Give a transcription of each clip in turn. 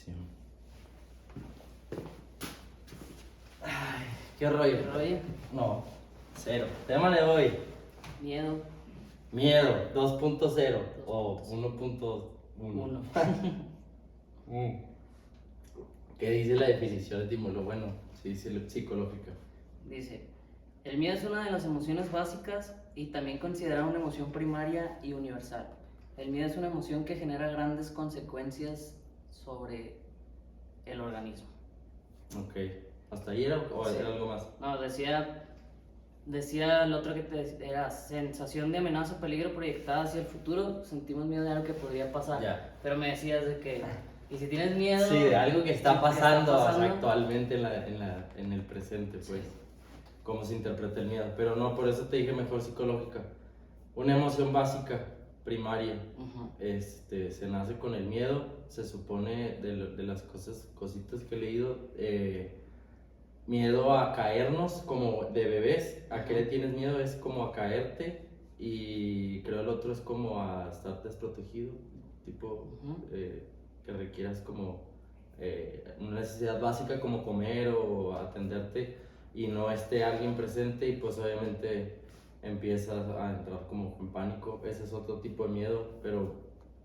Sí. Ay, ¿qué rollo? ¿Qué rollo? No, cero. Tema de hoy, Miedo. miedo 2.0 o 1.1. Uno. ¿Qué dice la definición etimológica? Bueno, sí dice psicológica. Dice, el miedo es una de las emociones básicas y también considerada una emoción primaria y universal. El miedo es una emoción que genera grandes consecuencias sobre el organismo. Ok. ¿Hasta ahí era o Sí. era algo más? No, decía el otro que era sensación de amenaza o peligro proyectada hacia el futuro. Sentimos miedo de algo que podría pasar. Ya. Pero me decías de que, y si tienes miedo... Sí, de algo que está pasando, o sea, pasando, actualmente en el presente, pues. Sí. Cómo se interpreta el miedo. Pero no, por eso te dije mejor psicológica. Una emoción básica, primaria. Ujú. Se nace con el miedo, se supone de las cositas que he leído, miedo a caernos como de bebés. ¿A qué le tienes miedo? Es como a caerte, y creo el otro es como a estar desprotegido, tipo que requieras como una necesidad básica como comer o atenderte y no esté alguien presente, y pues obviamente empiezas a entrar como en pánico. Ese es otro tipo de miedo, pero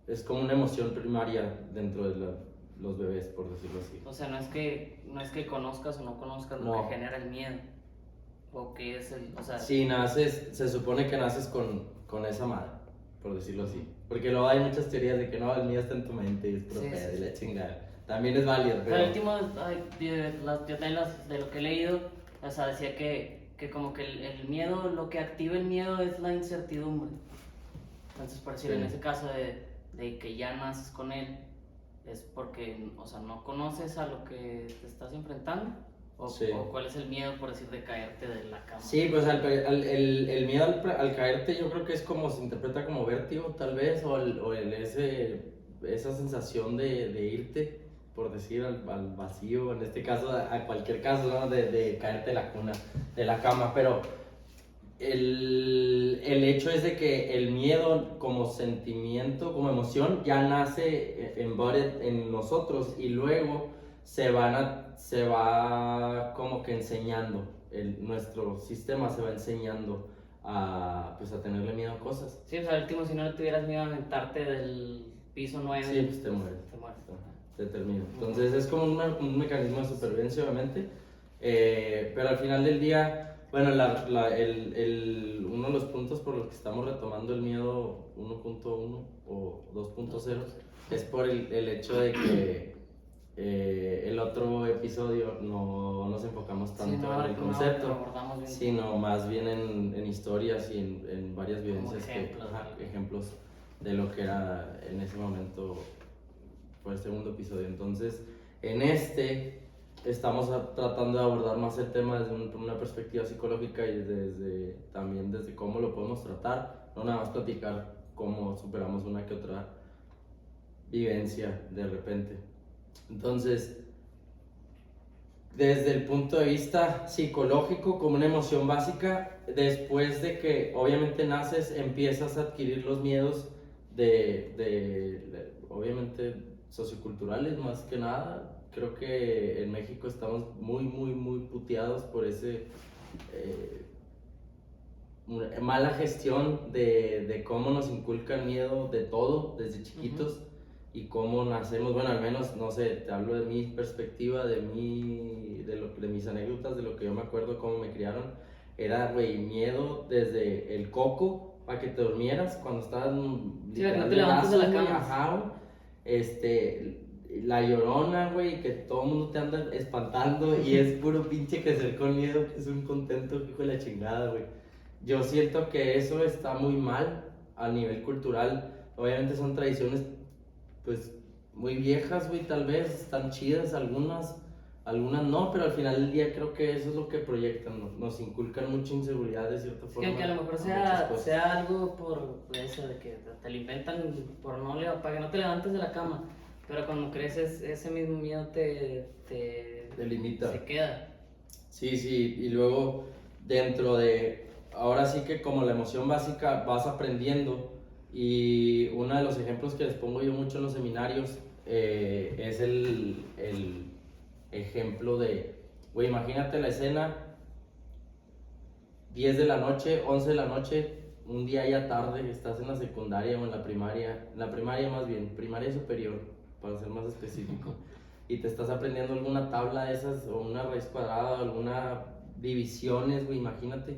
es como una emoción primaria dentro de los bebés, por decirlo así. O sea, no es que conozcas o no conozcas lo No. que genera el miedo. O que es el, o sea... Si naces, se supone que naces con esa madre, por decirlo así. Porque luego hay muchas teorías de que no, el miedo está en tu mente y es puro Sí, pedo sí, y la sí. chingada. También es válido, O sea, pero... el último, yo también de lo que he leído, o sea, decía que como que el miedo, lo que activa el miedo es la incertidumbre. Entonces, por decir, Sí. en ese caso de que ya naces con él, es porque, o sea, no conoces a lo que te estás enfrentando. Sí. O cuál es el miedo, por decir, de caerte de la cama. Sí, pues el miedo al caerte yo creo que es como se interpreta como vértigo tal vez, esa sensación de irte, por decir, al vacío, en este caso a cualquier caso, ¿no? De caerte de la cuna, de la cama, pero el hecho es de que el miedo como sentimiento, como emoción, ya nace embodied en nosotros, y luego se va como que enseñando, nuestro sistema se va enseñando pues a tenerle miedo a cosas. Sí, o sea, al último, si no le tuvieras miedo a aventarte del piso 9, Sí, pues te mueres. Te mueres. Se termina. Entonces es como un mecanismo de supervivencia, obviamente, pero al final del día, bueno, uno de los puntos por los que estamos retomando el miedo 1.1 o 2.0 es por el hecho de que el otro episodio no nos enfocamos tanto en el concepto, no abordamos bien. sino más bien en historias y en varias vivencias, ejemplos, ejemplos de lo que era en ese momento. Fue el segundo episodio. Entonces, en estamos tratando de abordar más el tema desde una perspectiva psicológica y también desde cómo lo podemos tratar, no nada más platicar cómo superamos una que otra vivencia de repente. Entonces, desde el punto de vista psicológico, como una emoción básica, después de que obviamente naces, empiezas a adquirir los miedos obviamente socioculturales más que nada. Creo que en México estamos muy, muy, muy puteados por mala gestión de cómo nos inculcan miedo de todo desde chiquitos. Y cómo nacemos, bueno, al menos, no sé, te hablo de mi perspectiva, de mis anécdotas, de lo que yo me acuerdo, cómo me criaron. Era, güey, miedo desde el coco para que te durmieras cuando estabas Sí, para que no te levantes de la cama. Ajá, la Llorona, güey, que todo el mundo te anda espantando y es puro pinche crecer con miedo, es un contento hijo de la chingada, güey. Yo siento que eso está muy mal a nivel cultural. Obviamente son tradiciones pues muy viejas, güey, tal vez, están chidas algunas no, pero al final del día creo que eso es lo que proyectan, nos inculcan mucha inseguridad de cierta forma. Que a lo mejor sea algo por eso de que te lo inventan para que no te levantes de la cama, pero cuando creces ese mismo miedo te limita. Se queda. Sí, y luego ahora sí que como la emoción básica vas aprendiendo Y uno de los ejemplos que les pongo yo mucho en los seminarios es el ejemplo de, güey, imagínate la escena, 10 de la noche, 11 de la noche, un día ya tarde, estás en la secundaria o en la primaria más bien, primaria superior, para ser más específico, y te estás aprendiendo alguna tabla de esas, o una raíz cuadrada, o alguna divisiones, güey, imagínate,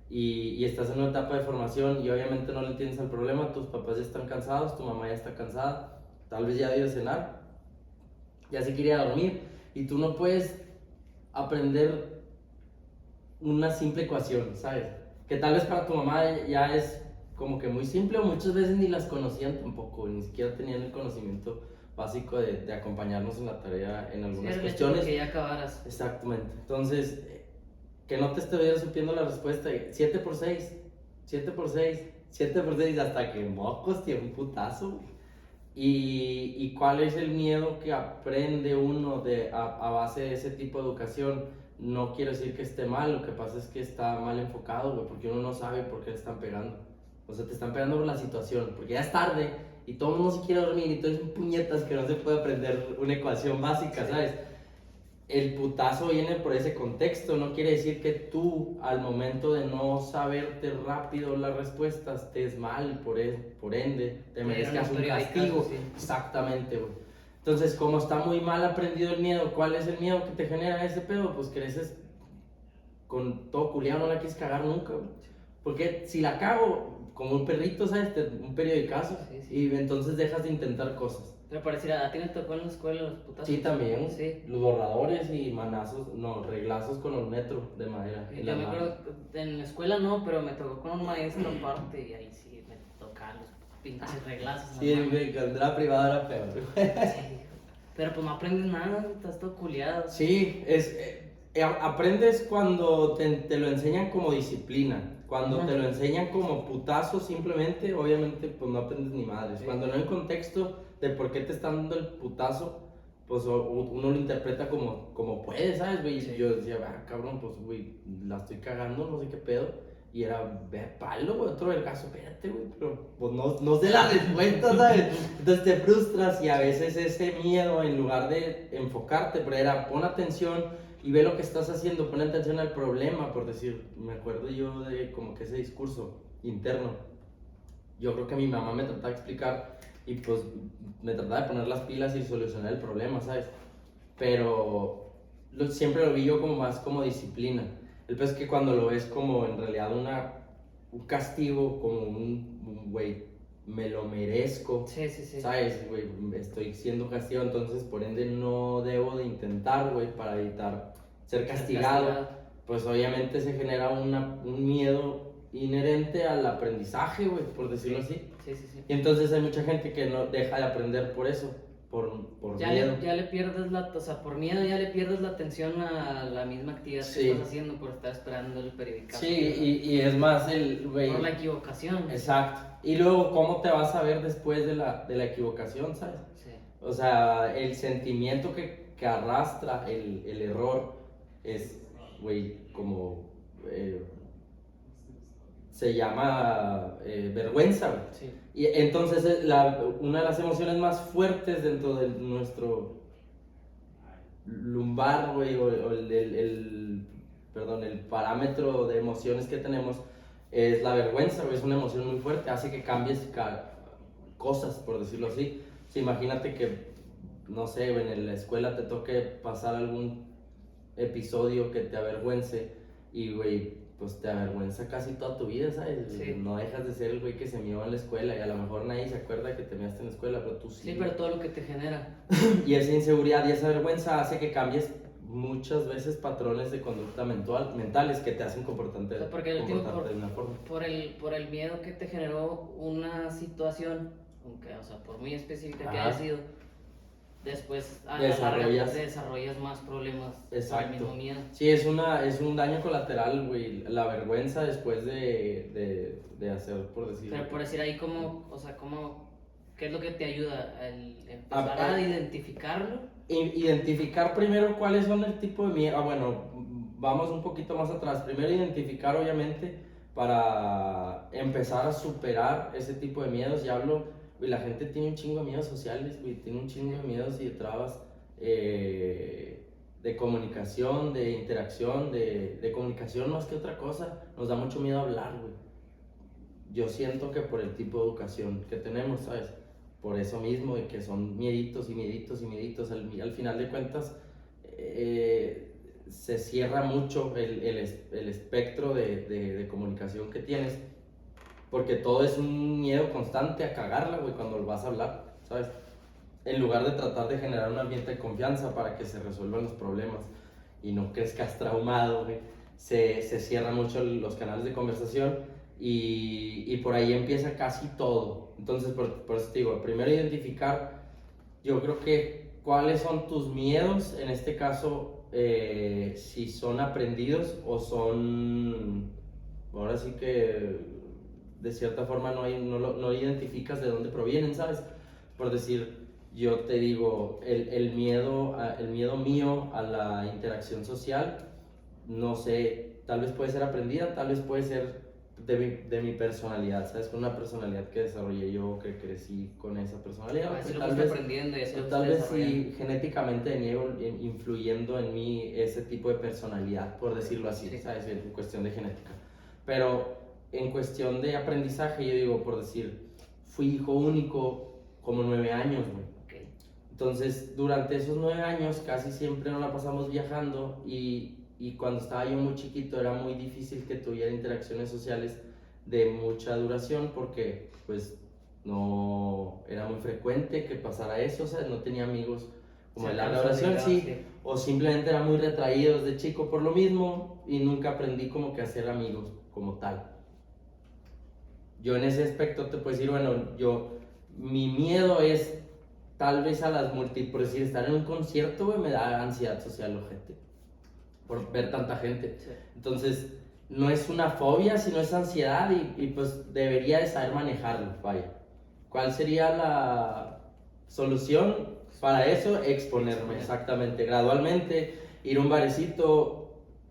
y estás en una etapa de formación y obviamente no le entiendes al problema, tus papás ya están cansados, tu mamá ya está cansada, tal vez ya dio de cenar, ya se quiere ir a dormir, y tú no puedes aprender una simple ecuación, ¿sabes? Que tal vez para tu mamá ya es como que muy simple, o muchas veces ni las conocían tampoco, ni siquiera tenían el conocimiento básico de acompañarnos en la tarea en algunas cuestiones. Que ya acabaras. Exactamente. Entonces, que no te estuvieras supiendo la respuesta, 7 por 6, 7 por 6, 7 por 6, hasta que mocos, tiene un putazo. Y cuál es el miedo que aprende uno a base de ese tipo de educación. No quiero decir que esté mal, lo que pasa es que está mal enfocado, güey, porque uno no sabe por qué le están pegando. O sea, te están pegando por la situación, porque ya es tarde y todo el mundo se quiere dormir y todos son puñetas que no se puede aprender una ecuación básica, ¿sabes? El putazo viene por ese contexto, no quiere decir que tú al momento de no saberte rápido las respuestas estés mal y por ende te merezcas un castigo. Sí. Exactamente, güey. Entonces, como está muy mal aprendido el miedo, ¿cuál es el miedo que te genera ese pedo? Pues creces con todo culiado, no la quieres cagar nunca, güey. Porque si la cago, como un perrito, ¿sabes? Un periodicazo, y entonces dejas de intentar cosas. Pero pareciera, ¿a ti me tocó en la escuela los putazos? Sí, también. Sí. Los borradores y manazos, no, reglazos con el metro de madera. Yo me acuerdo, en la escuela no, pero me tocó con un maestro aparte y ahí sí me tocaban los pinches reglazos. Sí, güey, cuando era privada era peor. Sí, pero pues no aprendes nada, estás todo culiado. Sí, aprendes cuando te lo enseñan como disciplina. Cuando te lo enseñan como putazo simplemente, obviamente pues no aprendes ni madres. Sí. Cuando no hay contexto de por qué te están dando el putazo, pues uno lo interpreta como puede, ¿sabes, güey? Sí. Yo decía, cabrón, pues, güey, la estoy cagando, no sé qué pedo. Y era, palo, güey, otro vergazo, espérate, güey, pero pues no sé la respuesta, ¿sabes? Entonces te frustras y a veces ese miedo, en lugar de enfocarte, pero era, pon atención y ve lo que estás haciendo, pon atención al problema, por decir, me acuerdo yo de como que ese discurso interno. Yo creo que mi mamá me trataba de explicar y pues me trataba de poner las pilas y solucionar el problema, ¿sabes? Pero siempre lo vi yo como más como disciplina. El peor es que cuando lo ves como en realidad un castigo, como un güey, me lo merezco, sí. ¿sabes? Güey, estoy siendo castigado, entonces por ende no debo de intentar, güey, para evitar ser castigado. Pues obviamente se genera un miedo inherente al aprendizaje, güey, por decirlo así. Sí. Y entonces hay mucha gente que no deja de aprender por eso. Por miedo. Ya le pierdes o sea, por miedo ya le pierdes la atención a la misma actividad que estás haciendo por estar esperando el periódico. Sí, y es más güey. Por la equivocación. Exacto. Y luego, ¿cómo te vas a ver después de la equivocación, sabes? Sí. O sea, el sentimiento que arrastra el error es, güey, como... se llama vergüenza, güey. Sí. Y entonces una de las emociones más fuertes dentro de nuestro lumbar, güey, o el parámetro de emociones que tenemos es la vergüenza, güey. Es una emoción muy fuerte, hace que cambies cosas, por decirlo así. O sea, imagínate que, no sé, en la escuela te toque pasar algún episodio que te avergüence y, güey, pues te avergüenza casi toda tu vida, ¿sabes? Sí. No dejas de ser el güey que se mió en la escuela y a lo mejor nadie se acuerda que te miaste en la escuela, pero tú sí. Sí, pero todo lo que te genera. Y esa inseguridad y esa vergüenza hace que cambies muchas veces patrones de conducta mentales que te hacen comportarte, o sea, de una forma. Por el miedo que te generó una situación, aunque, o sea, por muy específica que haya sido, después desarrollas más problemas. Exacto. Por el mismo miedo. Sí, es un daño colateral, güey, la vergüenza después de hacer, por decir. Pero por decir ahí ¿qué es lo que te ayuda? El empezar a identificarlo. Identificar primero cuáles son el tipo de miedo. Bueno, vamos un poquito más atrás. Primero identificar, obviamente, para empezar a superar ese tipo de miedos. Ya hablo, güey, la gente tiene un chingo de miedos sociales, güey, tiene un chingo de miedos y de trabas de comunicación, de interacción, de comunicación más que otra cosa. Nos da mucho miedo hablar, güey. Yo siento que por el tipo de educación que tenemos, ¿sabes? Por eso mismo, y que son mieditos y mieditos y mieditos, al final de cuentas se cierra mucho el espectro de comunicación que tienes, porque todo es un miedo constante a cagarla, güey, cuando vas a hablar, ¿sabes? En lugar de tratar de generar un ambiente de confianza para que se resuelvan los problemas y no crezcas traumado, güey, se cierran mucho los canales de conversación y por ahí empieza casi todo. Entonces, por eso te digo, primero identificar, yo creo que cuáles son tus miedos, en este caso, si son aprendidos o son, ahora sí que de cierta forma no identificas de dónde provienen, ¿sabes? Por decir, yo te digo, el miedo mío a la interacción social, no sé, tal vez puede ser aprendida, tal vez puede ser de mi personalidad, ¿sabes? Con una personalidad que desarrollé yo, que crecí con esa personalidad. Así lo Tal fuiste vez, aprendiendo y así lo tal fuiste vez sí, desarrollando. genéticamente venía influyendo en mí ese tipo de personalidad, por decirlo así, Sí. ¿sabes? En cuestión de genética. Pero en cuestión de aprendizaje, yo digo, por decir, fui hijo único como 9 años, güey. Okay. Entonces, durante esos 9 años casi siempre nos la pasamos viajando y cuando estaba yo muy chiquito era muy difícil que tuviera interacciones sociales de mucha duración porque pues no era muy frecuente que pasara eso, o sea, no tenía amigos como de larga duración, sí, o simplemente era muy retraído desde chico por lo mismo y nunca aprendí como que a hacer amigos como tal. Yo en ese aspecto te puedo decir, bueno, mi miedo es tal vez a las por decir, estar en un concierto, güey, me da ansiedad social, ojete, por ver tanta gente. Sí. Entonces, no es una fobia, sino es ansiedad y pues debería de saber manejarlo, vaya. ¿Cuál sería la solución para eso? Exponerme, exactamente, gradualmente, ir a un barecito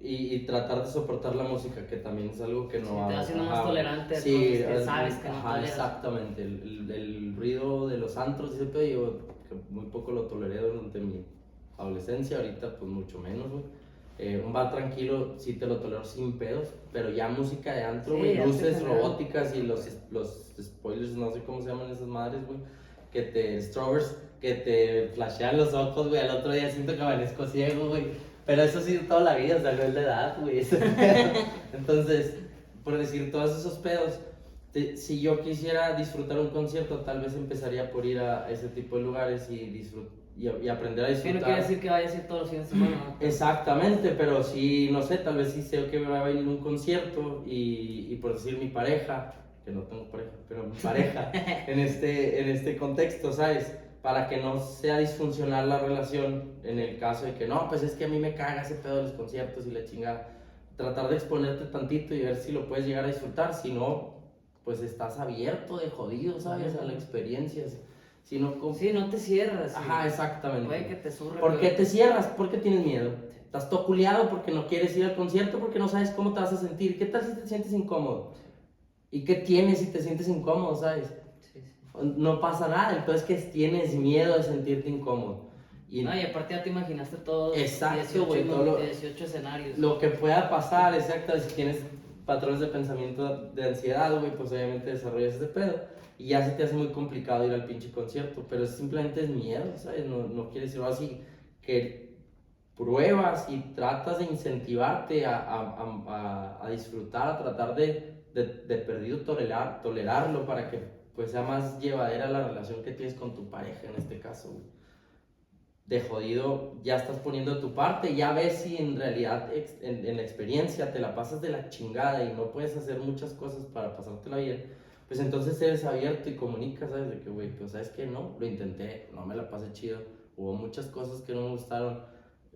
y tratar de soportar la música, que también es algo que no Sí, hago. te va haciendo más tolerante a Sí, cosas que sabes que no toleras. exactamente, el ruido de los antros, ese pedo, yo que muy poco lo toleré durante mi adolescencia, ahorita pues mucho menos, güey. Un bar tranquilo sí te lo tolero sin pedos, pero ya música de antro, güey, Sí, luces robóticas y los spoilers, no sé cómo se llaman esas madres, güey, strobers, que te flashean los ojos, güey, al otro día siento que amanezco ciego, güey. Pero eso sí toda la vida, o sea, no es la edad, güey. Entonces, por decir todos esos pedos, si yo quisiera disfrutar un concierto, tal vez empezaría por ir a ese tipo de lugares y aprender a disfrutar. No quiere decir que vayas a ir todos los fines de semana, ¿no? Exactamente, pero sí, no sé, tal vez sí sé que me va a venir un concierto y por decir mi pareja, que no tengo pareja, pero mi pareja en este contexto, ¿sabes? Para que no sea disfuncional la relación en el caso de que no, pues es que a mí me caga ese pedo de los conciertos y la chingada. Tratar de exponerte tantito y ver si lo puedes llegar a disfrutar, si no, pues estás abierto de jodido, ¿sabes? A la experiencia. Si no, Sí, no te cierras. Ajá, exactamente. Puede que te surre. ¿Por qué te cierras? Porque tienes miedo. Estás todo culiado porque no quieres ir al concierto, porque no sabes cómo te vas a sentir. ¿Qué tal si te sientes incómodo? ¿Y qué tienes si te sientes incómodo, sabes? Sí, sí. No pasa nada, entonces que tienes miedo de sentirte incómodo. No, y aparte ya te imaginaste todo. Exacto, güey, todo 18 escenarios. lo que pueda pasar, exacto, si tienes patrones de pensamiento de ansiedad, güey, pues obviamente desarrollas ese pedo. Y ya se te hace muy complicado ir al pinche concierto, pero simplemente es miedo, ¿sabes? No quieres ir así que pruebas y tratas de incentivarte a disfrutar, a tratar de perdido tolerarlo para que pues sea más llevadera la relación que tienes con tu pareja en este caso, güey. De jodido ya estás poniendo tu parte, ya ves si en realidad en la experiencia te la pasas de la chingada y no puedes hacer muchas cosas para pasártela bien, pues entonces eres abierto y comunicas, ¿sabes? De que, güey, pues sabes que no, lo intenté, no me la pasé chido, hubo muchas cosas que no me gustaron,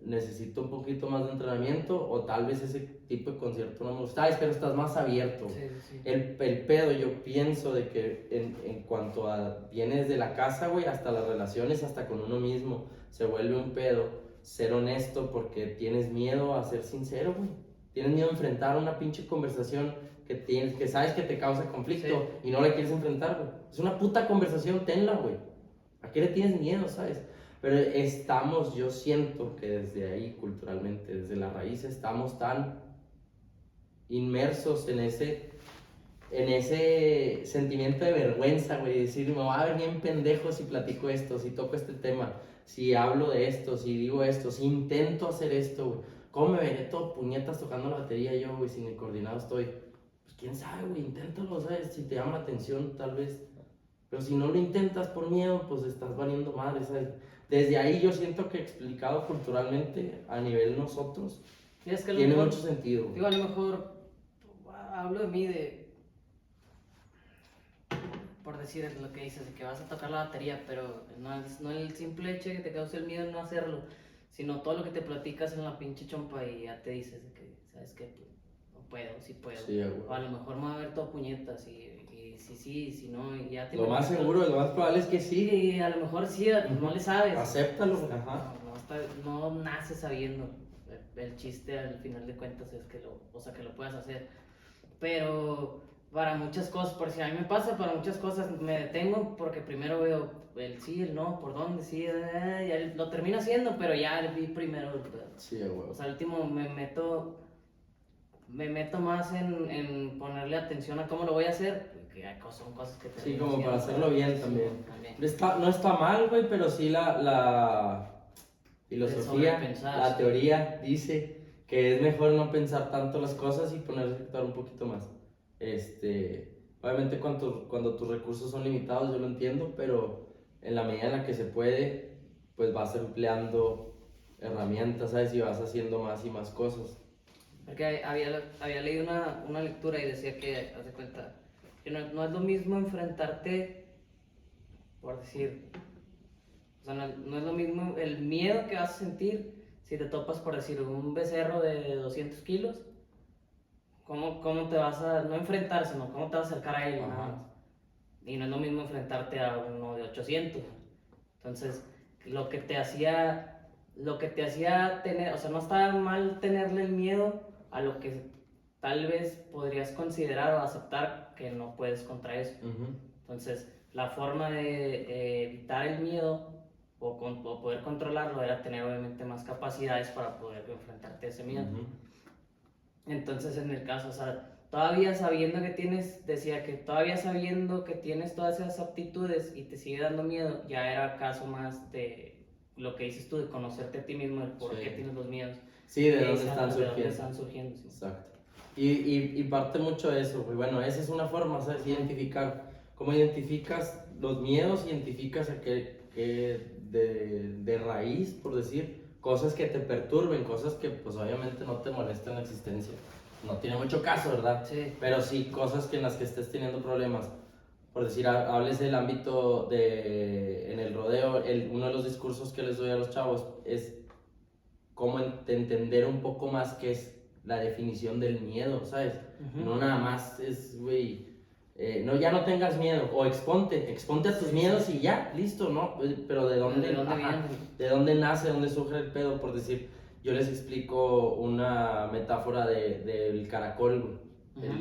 necesito un poquito más de entrenamiento o tal vez ese tipo de concierto no me gusta, pero estás más abierto. Sí, sí. El pedo yo pienso de que en cuanto a vienes de la casa, güey, hasta las relaciones, hasta con uno mismo, se vuelve un pedo ser honesto porque tienes miedo a ser sincero, güey. Tienes miedo a enfrentar una pinche conversación que sabes que te causa conflicto Sí. y no la quieres enfrentar, güey. Es una puta conversación, tenla, güey. ¿A qué le tienes miedo, sabes? Pero yo siento que desde ahí, culturalmente, desde la raíz, estamos tan inmersos en ese sentimiento de vergüenza, güey, decir, me va a ver bien pendejo si platico esto, si toco este tema, si hablo de esto, si digo esto, si intento hacer esto, güey. ¿Cómo me veré todo puñetas tocando la batería yo, güey, si ni coordinado estoy? Pues quién sabe, güey, inténtalo, ¿sabes? Si te llama la atención, tal vez. Pero si no lo intentas por miedo, pues estás valiendo madre, ¿sabes? Desde ahí yo siento que explicado culturalmente a nivel nosotros, Sí, es que tiene mejor, mucho sentido. digo, a lo mejor hablo de mí, por decir lo que dices, de que vas a tocar la batería, pero no el simple hecho de que te cause el miedo de no hacerlo, sino todo lo que te platicas en la pinche chompa y ya te dices de que, ¿sabes qué? Pues, no puedo, sí puedo. Sí, o a lo mejor me va a ver todo puñetas y si no, y ya te Lo más imaginas seguro, lo más probable es que sí. y a lo mejor sí, no le sabes. Acéptalo, ajá. No naces sabiendo. El chiste al final de cuentas es que que lo puedas hacer. Pero para muchas cosas, por si a mí me pasa, para muchas cosas me detengo porque primero veo el sí, el no, por dónde, sí, ya lo termino haciendo, pero ya vi primero. Sí, güey. O sea, al último me meto más en ponerle atención a cómo lo voy a hacer, porque son cosas que Sí, termino como para haciendo, hacerlo bien sí, también. también. No está mal, güey, pero sí la filosofía, sobrepensar, la sí. teoría dice que es mejor no pensar tanto las cosas y ponerse a actuar un poquito más. Obviamente cuando tus recursos son limitados, yo lo entiendo, pero en la medida en la que se puede, pues vas empleando herramientas, ¿sabes? Y vas haciendo más y más cosas. Porque había leído una lectura y decía que, haz de cuenta, que no es lo mismo enfrentarte, por decir, o sea, no es lo mismo el miedo que vas a sentir si te topas, por decir, un becerro de 200 kilos, cómo te vas a, no enfrentar, sino cómo te vas a acercar a él, nada más. Y no es lo mismo enfrentarte a uno de 800. Entonces, lo que te hacía, lo que te hacía tener, o sea, no estaba mal tenerle el miedo a lo que tal vez podrías considerar o aceptar que no puedes contra eso. Entonces, la forma de evitar el miedo o poder controlarlo era tener obviamente más capacidades para poder enfrentarte a ese miedo. Entonces, en el caso, o sea, todavía sabiendo que tienes, decía que todavía sabiendo que tienes todas esas aptitudes y te sigue dando miedo, ya era caso más de lo que dices tú, de conocerte a ti mismo, el por qué tienes los miedos. Sí, de dónde están surgiendo. De dónde están surgiendo, sí. Exacto. Y parte mucho de eso, güey. Bueno, esa es una forma, ¿sabes? Identificar. ¿Cómo identificas los miedos? Identificas de raíz, por decir, cosas que te perturben, cosas que pues obviamente no te molestan la existencia. No tiene mucho caso, ¿verdad? Sí. Pero sí cosas en las que estés teniendo problemas. Por decir, hables del ámbito en el rodeo, uno de los discursos que les doy a los chavos es cómo entender un poco más qué es la definición del miedo, ¿sabes? No nada más es, güey, no, ya no tengas miedo, o exponte a tus miedos y ya, listo, ¿no? Pero ¿de dónde viene? ¿De dónde nace, dónde surge el pedo? Por decir, yo les explico una metáfora del caracol, güey.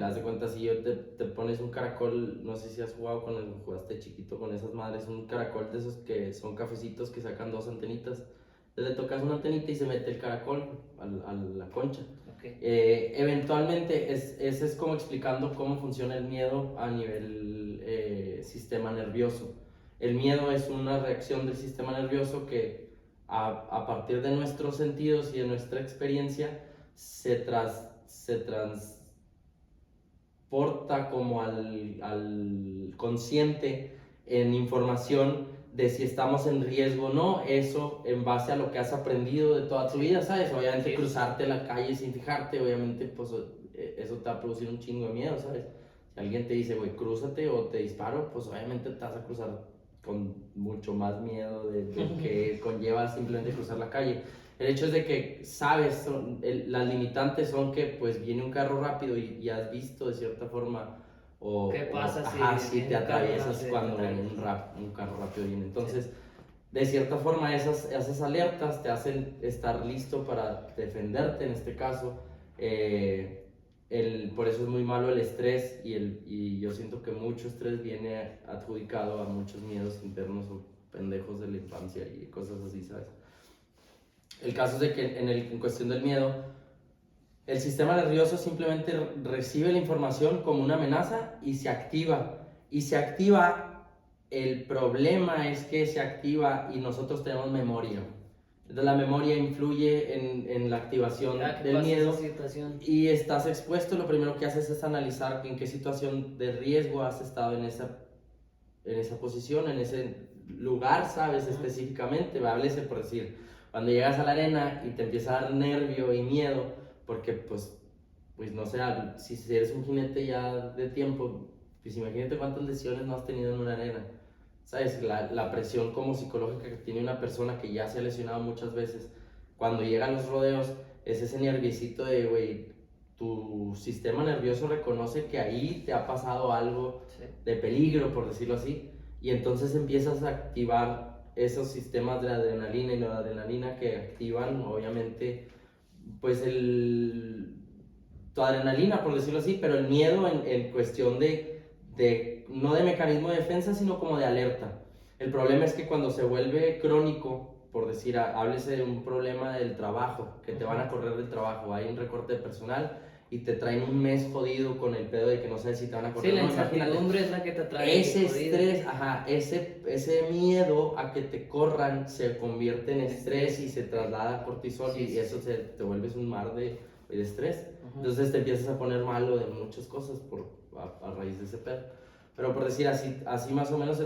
Haz de cuenta, si yo te pones un caracol, no sé si has jugado jugaste chiquito con esas madres, un caracol de esos que son cafecitos que sacan dos antenitas. Le tocas una antenita y se mete el caracol a la concha. Okay. Eventualmente, ese es como explicando cómo funciona el miedo a nivel sistema nervioso. El miedo es una reacción del sistema nervioso que a partir de nuestros sentidos y de nuestra experiencia se transporta como al consciente en información de si estamos en riesgo o no, eso en base a lo que has aprendido de toda tu vida, ¿sabes? Obviamente cruzarte la calle sin fijarte, obviamente pues eso te va a producir un chingo de miedo, ¿sabes? Si alguien te dice, güey, crúzate o te disparo, pues obviamente te vas a cruzar con mucho más miedo de que conlleva simplemente cruzar la calle. El hecho es de que sabes, las limitantes son que pues viene un carro rápido y has visto de cierta forma ¿qué pasa si te atraviesas cuando un carro rápido viene. Entonces, de cierta forma esas alertas te hacen estar listo para defenderte en este caso. Por eso es muy malo el estrés y yo siento que mucho estrés viene adjudicado a muchos miedos internos o pendejos de la infancia y cosas así, ¿sabes? El caso es de que en cuestión del miedo, el sistema nervioso simplemente recibe la información como una amenaza y se activa. Y se activa, el problema es que se activa y nosotros tenemos memoria. Entonces la memoria influye en la activación del miedo y estás expuesto, lo primero que haces es analizar en qué situación de riesgo has estado en esa posición, en ese lugar, ¿sabes? Específicamente, háblese por decir, cuando llegas a la arena y te empieza a dar nervio y miedo, porque pues no sé, si eres un jinete ya de tiempo, pues imagínate cuántas lesiones no has tenido en una arena. ¿Sabes? La presión como psicológica que tiene una persona que ya se ha lesionado muchas veces, cuando llegan los rodeos, es ese nerviosito de, güey, tu sistema nervioso reconoce que ahí te ha pasado algo de peligro, por decirlo así, y entonces empiezas a activar esos sistemas de adrenalina y noradrenalina que activan, obviamente, pues tu adrenalina, por decirlo así, pero el miedo en cuestión no de mecanismo de defensa, sino como de alerta. El problema es que cuando se vuelve crónico, por decir, háblese de un problema del trabajo, que te van a correr del trabajo, hay un recorte de personal y te traen un mes jodido con el pedo de que no sabes si te van a correr. Sí, la incertidumbre es la que te trae. Ese estrés, ese miedo a que te corran se convierte en estrés y se traslada a cortisol y eso te vuelves un mar de estrés. Entonces te empiezas a poner malo de muchas cosas a raíz de ese pedo. Pero por decir así más o menos,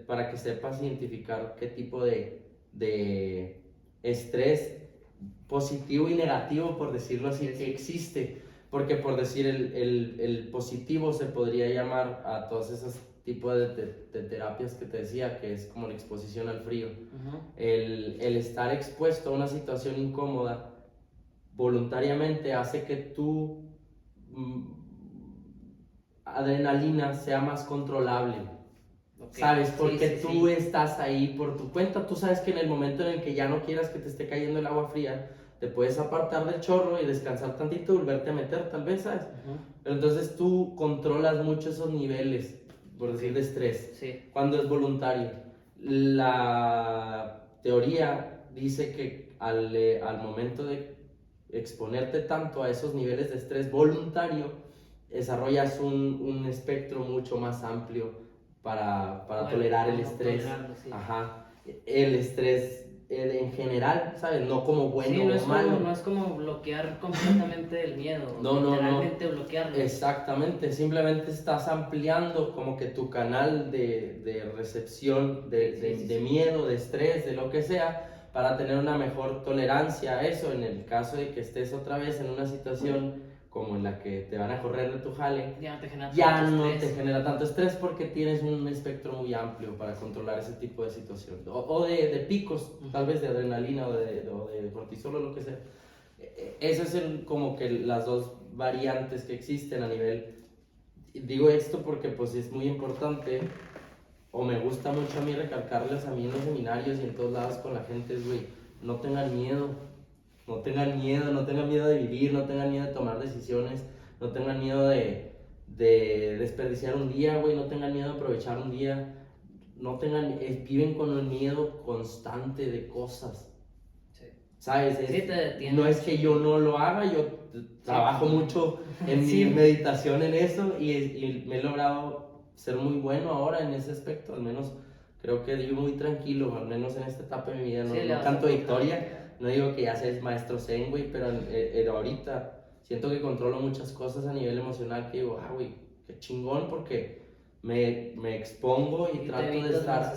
para que sepas identificar qué tipo de estrés positivo y negativo, por decirlo así, que existe. Porque por decir el positivo se podría llamar a todos esos tipos de terapias que te decía, que es como la exposición al frío. El estar expuesto a una situación incómoda voluntariamente hace que tu adrenalina sea más controlable. ¿Sabes? Porque tú estás ahí por tu cuenta. Tú sabes que en el momento en el que ya no quieras que te esté cayendo el agua fría, te puedes apartar del chorro y descansar tantito y volverte a meter, tal vez, ¿sabes? Pero entonces tú controlas mucho esos niveles, por decir, de estrés, cuando es voluntario. La teoría dice que al momento de exponerte tanto a esos niveles de estrés voluntario, desarrollas un espectro mucho más amplio para tolerar el estrés. El estrés en general, ¿sabes? No como bueno no o malo. No es como bloquear completamente el miedo. Literalmente bloquearlo. Exactamente, simplemente estás ampliando como que tu canal de recepción de miedo, de estrés, de lo que sea, para tener una mejor tolerancia a eso. En el caso de que estés otra vez en una situación como en la que te van a correr de tu jale, ya no te genera tanto estrés porque tienes un espectro muy amplio para controlar ese tipo de situación. O de picos, tal vez de adrenalina o de cortisol o lo que sea. Esas son como que las dos variantes que existen a nivel. Digo esto porque pues es muy importante, o me gusta mucho a mí recalcarles a mí en los seminarios y en todos lados con la gente, es, güey, no tengan miedo. No tengan miedo de vivir, no tengan miedo de tomar decisiones, no tengan miedo de desperdiciar un día, güey, no tengan miedo de aprovechar un día, viven con el miedo constante de cosas. ¿Sabes? No es que yo no lo haga, yo trabajo mucho en mi meditación en eso y me he logrado ser muy bueno ahora en ese aspecto, al menos creo que vivo muy tranquilo, al menos en esta etapa de mi vida, no canto victoria. No digo que ya seas maestro zen, güey, pero ahorita siento que controlo muchas cosas a nivel emocional que digo, güey, qué chingón porque me expongo y trato de estar...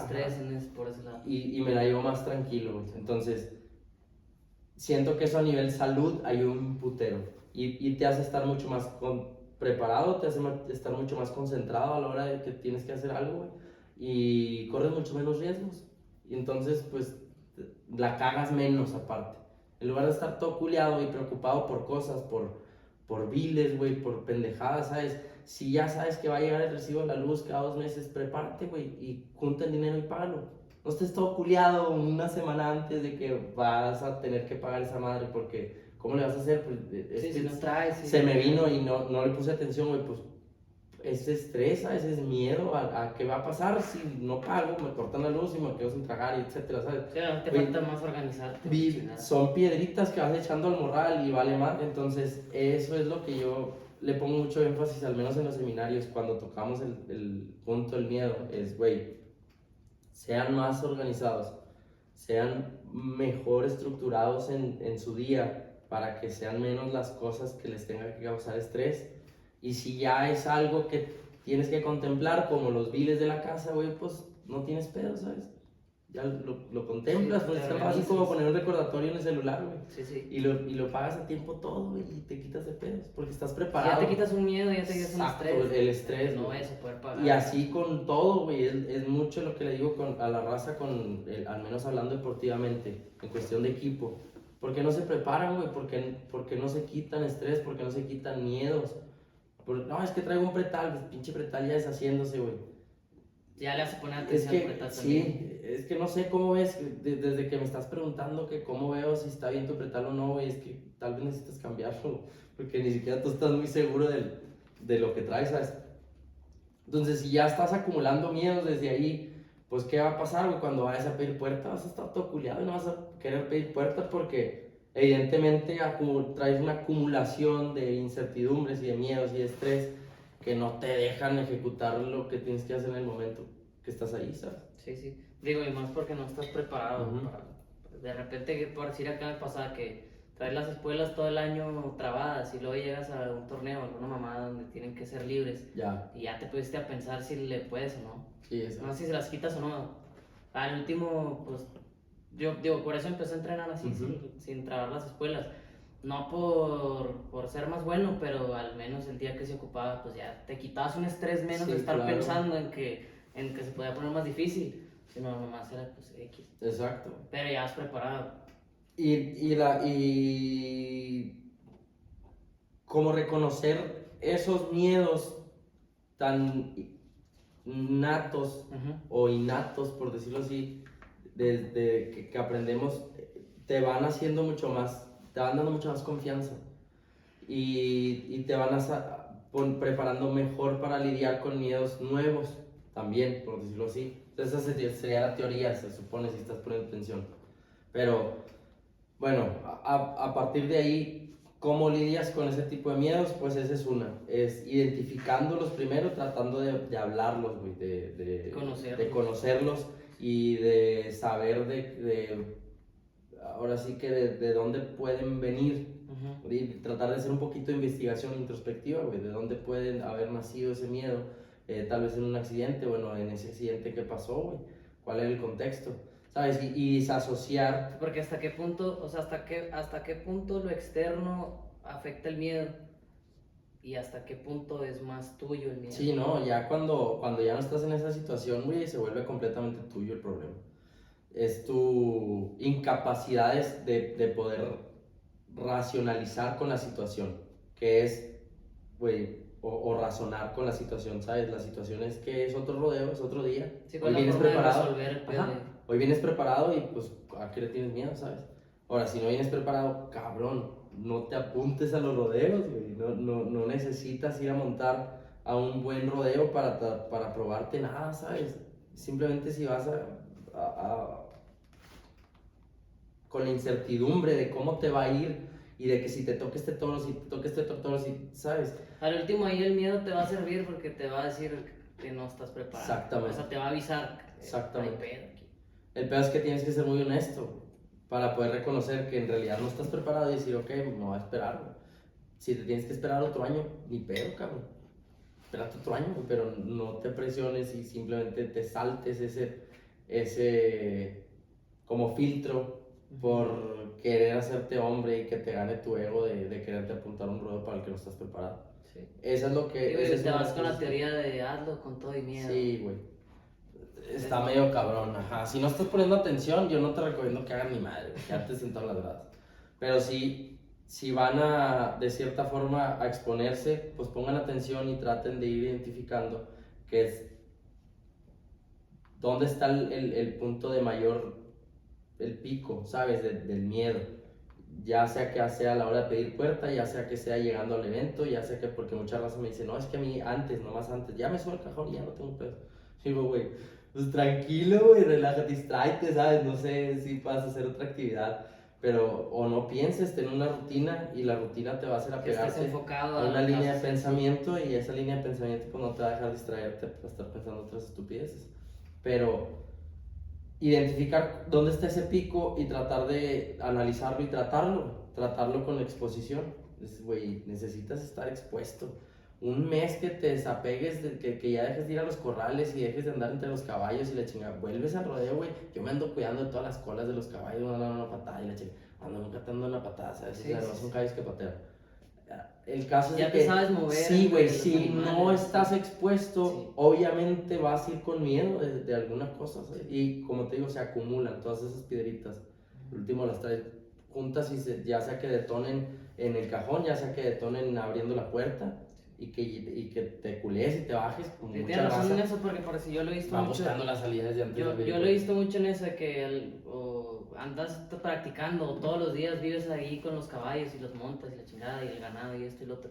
por ese lado. Y me la llevo más tranquilo, güey. Entonces, siento que eso a nivel salud ayuda un putero. Y te hace estar mucho más preparado, te hace estar mucho más concentrado a la hora de que tienes que hacer algo, güey. Y corres mucho menos riesgos. Y entonces, pues la cagas menos aparte. En lugar de estar todo culiado y preocupado por cosas, por biles, güey, por pendejadas, ¿sabes? Si ya sabes que va a llegar el recibo de la luz cada 2 meses, prepárate, güey, y junta el dinero y págalo. No estés todo culiado una semana antes de que vas a tener que pagar esa madre porque ¿cómo le vas a hacer? Pues, Sí, si no traes. se me vino y no le puse atención, güey, pues es estrés, ¿sabes? Es miedo a qué va a pasar si no pago, me cortan la luz y me quedo sin tragar, y etcétera, ¿sabes? Sí, te falta más organizarte. Son piedritas que vas echando al morral y vale más. Entonces, eso es lo que yo le pongo mucho énfasis, al menos en los seminarios, cuando tocamos el punto del miedo, es, güey, sean más organizados, sean mejor estructurados en su día para que sean menos las cosas que les tengan que causar estrés. Y si ya es algo que tienes que contemplar, como los biles de la casa, güey, pues no tienes pedo, ¿sabes? Ya lo contemplas, Sí, pues es tan fácil como poner un recordatorio en el celular, güey. Sí, sí. Y lo pagas a tiempo todo, güey, y te quitas de pedos, porque estás preparado. Ya te quitas un miedo, ya te quitas un estrés. El estrés, no güey. es poder pagar. Y así con todo, güey, es mucho lo que le digo a la raza, al menos hablando deportivamente, en cuestión de equipo. ¿Por qué no se preparan, güey? ¿Por qué no se quitan estrés? ¿Por qué no se quitan miedos? No, es que traigo un pretal, pues pinche pretal ya deshaciéndose, güey. Ya le hace poner atención al pretal sí, también. es que no sé cómo ves, desde que me estás preguntando que cómo veo si está bien tu pretal o no, güey, es que tal vez necesitas cambiarlo, porque ni siquiera tú estás muy seguro de lo que traes, ¿sabes? Entonces, si ya estás acumulando miedos desde ahí, pues ¿qué va a pasar, güey? Cuando vayas a pedir puerta, vas a estar todo culiado y no vas a querer pedir puerta porque evidentemente traes una acumulación de incertidumbres y de miedos y de estrés que no te dejan ejecutar lo que tienes que hacer en el momento que estás ahí, ¿sabes? Sí, sí. Digo, y más porque no estás preparado. Ujú. De repente, por decir acá me pasaba que traes las espuelas todo el año trabadas y luego llegas a un torneo, a una mamada donde tienen que ser libres. Ya. Y ya te pusiste a pensar si le puedes o no. Sí, eso. No sé si se las quitas o no. Al último, pues, yo digo, por eso empecé a entrenar así, sin trabar las espuelas. No por ser más bueno, pero al menos el día que se ocupaba, pues ya te quitabas un estrés menos de estar pensando en que se podía poner más difícil, sino nomás era pues X. Exacto. Pero ya has preparado. Y como reconocer esos miedos tan natos o innatos, por decirlo así, desde que aprendemos, te van haciendo mucho más, te van dando mucha más confianza y te van preparando mejor para lidiar con miedos nuevos también, por decirlo así. Entonces esa sería la teoría, se supone, si estás poniendo atención. Pero bueno, a partir de ahí, ¿cómo lidias con ese tipo de miedos? Pues esa es una. Es identificándolos primero, tratando de hablarlos, güey, de conocerlos y de saber ahora sí que de dónde pueden venir. Y tratar de hacer un poquito de investigación introspectiva, güey, de dónde pueden haber nacido ese miedo. Tal vez en un accidente, bueno, en ese accidente que pasó, güey, cuál era el contexto. ¿Sabes? Y asociar. Porque hasta qué punto, o sea, hasta qué punto lo externo afecta el miedo y hasta qué punto es más tuyo el miedo. Sí, no, ya cuando ya no estás en esa situación, güey, se vuelve completamente tuyo el problema. Es tu incapacidad de poder racionalizar con la situación, que es, güey, o razonar con la situación, ¿sabes? La situación es que es otro rodeo, es otro día. Sí, hoy vienes preparado. Ajá. Hoy vienes preparado y pues ¿a qué le tienes miedo, sabes? Ahora, si no vienes preparado, cabrón, no te apuntes a los rodeos, güey. No necesitas ir a montar a un buen rodeo para probarte nada, ¿sabes? Simplemente si vas con la incertidumbre de cómo te va a ir y de que si te toca este toro, si te toca este otro toro, si, ¿sabes? Al último ahí el miedo te va a servir porque te va a decir que no estás preparado. Exactamente. O sea, te va a avisar. Exactamente. El peor es que tienes que ser muy honesto para poder reconocer que en realidad no estás preparado y decir, ok, me voy a esperar, güey. Si te tienes que esperar otro año, ni pedo, cabrón. Espérate otro año, güey, pero no te presiones y simplemente te saltes ese como filtro por querer hacerte hombre y que te gane tu ego de quererte apuntar un ruedo para el que no estás preparado. Sí. Eso es lo que... Sí, te vas con la teoría de hazlo con todo y miedo. Sí, güey. Está medio cabrón, ajá. Si no estás poniendo atención, yo no te recomiendo que hagas ni madre, quedarte sentado en las gradas. Pero si van de cierta forma, a exponerse, pues pongan atención y traten de ir identificando que es dónde está el punto de mayor, el pico, ¿sabes? Del miedo. ya sea que sea a la hora de pedir puerta, ya sea que sea llegando al evento, ya sea que porque mucha raza me dice, no, es que a mí antes, nomás antes, ya me subo al cajón y ya no tengo pedo. Digo, güey, pues tranquilo, güey, relájate, distráete, ¿sabes? No sé si vas a hacer otra actividad, pero o no pienses, ten una rutina y la rutina te va a hacer apegarte a una línea de pensamiento y esa línea de pensamiento pues no te va a dejar distraerte para estar pensando otras estupideces. Pero identificar dónde está ese pico y tratar de analizarlo y tratarlo con exposición. Güey, necesitas estar expuesto. Un mes que te desapegues, que ya dejes de ir a los corrales y dejes de andar entre los caballos y la chingada, vuelves al rodeo, güey. Yo me ando cuidando de todas las colas de los caballos, no dando una patada y la chingada. Ando nunca te dando una patada, ¿sabes? Sí, o sea, no sí, son caballos que patean. El caso es ya de te que, sabes mover. sí, güey, si no estás expuesto, sí, obviamente vas a ir con miedo de alguna cosa, ¿sabes? Y como te digo, se acumulan todas esas piedritas. Al último las traes juntas y ya sea que detonen en el cajón, ya sea que detonen abriendo la puerta y que te culees y te bajes. Tienes razón en eso, porque por si yo lo he visto mucho. Buscando las salidas de antes. Yo lo he visto mucho en eso, de que andas practicando, todos los días vives ahí con los caballos y los montas y la chingada y el ganado y esto y lo otro.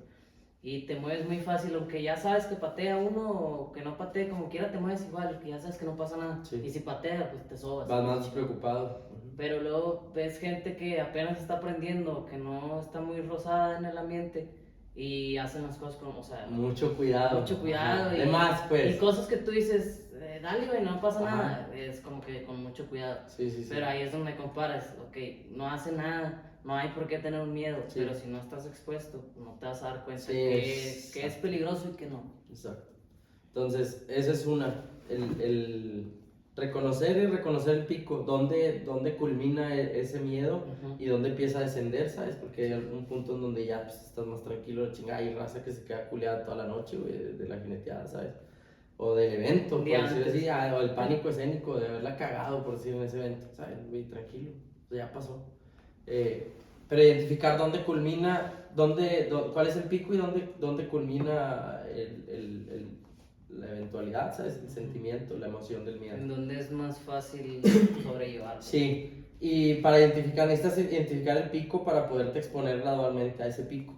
Y te mueves muy fácil, aunque ya sabes que patea uno o que no patee, como quiera te mueves igual, que ya sabes que no pasa nada. Sí. Y si patea, pues te sobas. Vas más despreocupado. Pero luego ves gente que apenas está aprendiendo, que no está muy rosada en el ambiente y hacen las cosas como, o sea... Mucho cuidado. Mucho cuidado. Ajá. Y, además, pues... Y cosas que tú dices, dale, güey, no pasa nada. Es como que con mucho cuidado. Sí. Pero ahí es donde comparas, ok, no hace nada. No hay por qué tener un miedo, sí, pero si no estás expuesto, no te vas a dar cuenta que es peligroso y que no. Exacto. Entonces, esa es una, el reconocer el pico, dónde culmina ese miedo y dónde empieza a descender, ¿sabes? Porque hay algún punto en donde ya pues, estás más tranquilo, chingada, hay raza que se queda culeada toda la noche, güey, de la jineteada, ¿sabes? O del evento, por decirlo así, o el pánico escénico de haberla cagado, por decir, en ese evento, ¿sabes? Güey, tranquilo, ya pasó. Pero identificar dónde culmina, cuál es el pico y dónde culmina la eventualidad, ¿sabes? El sentimiento, la emoción del miedo. En donde es más fácil sobrellevarlo. Sí, y para necesitas identificar el pico para poderte exponer gradualmente a ese pico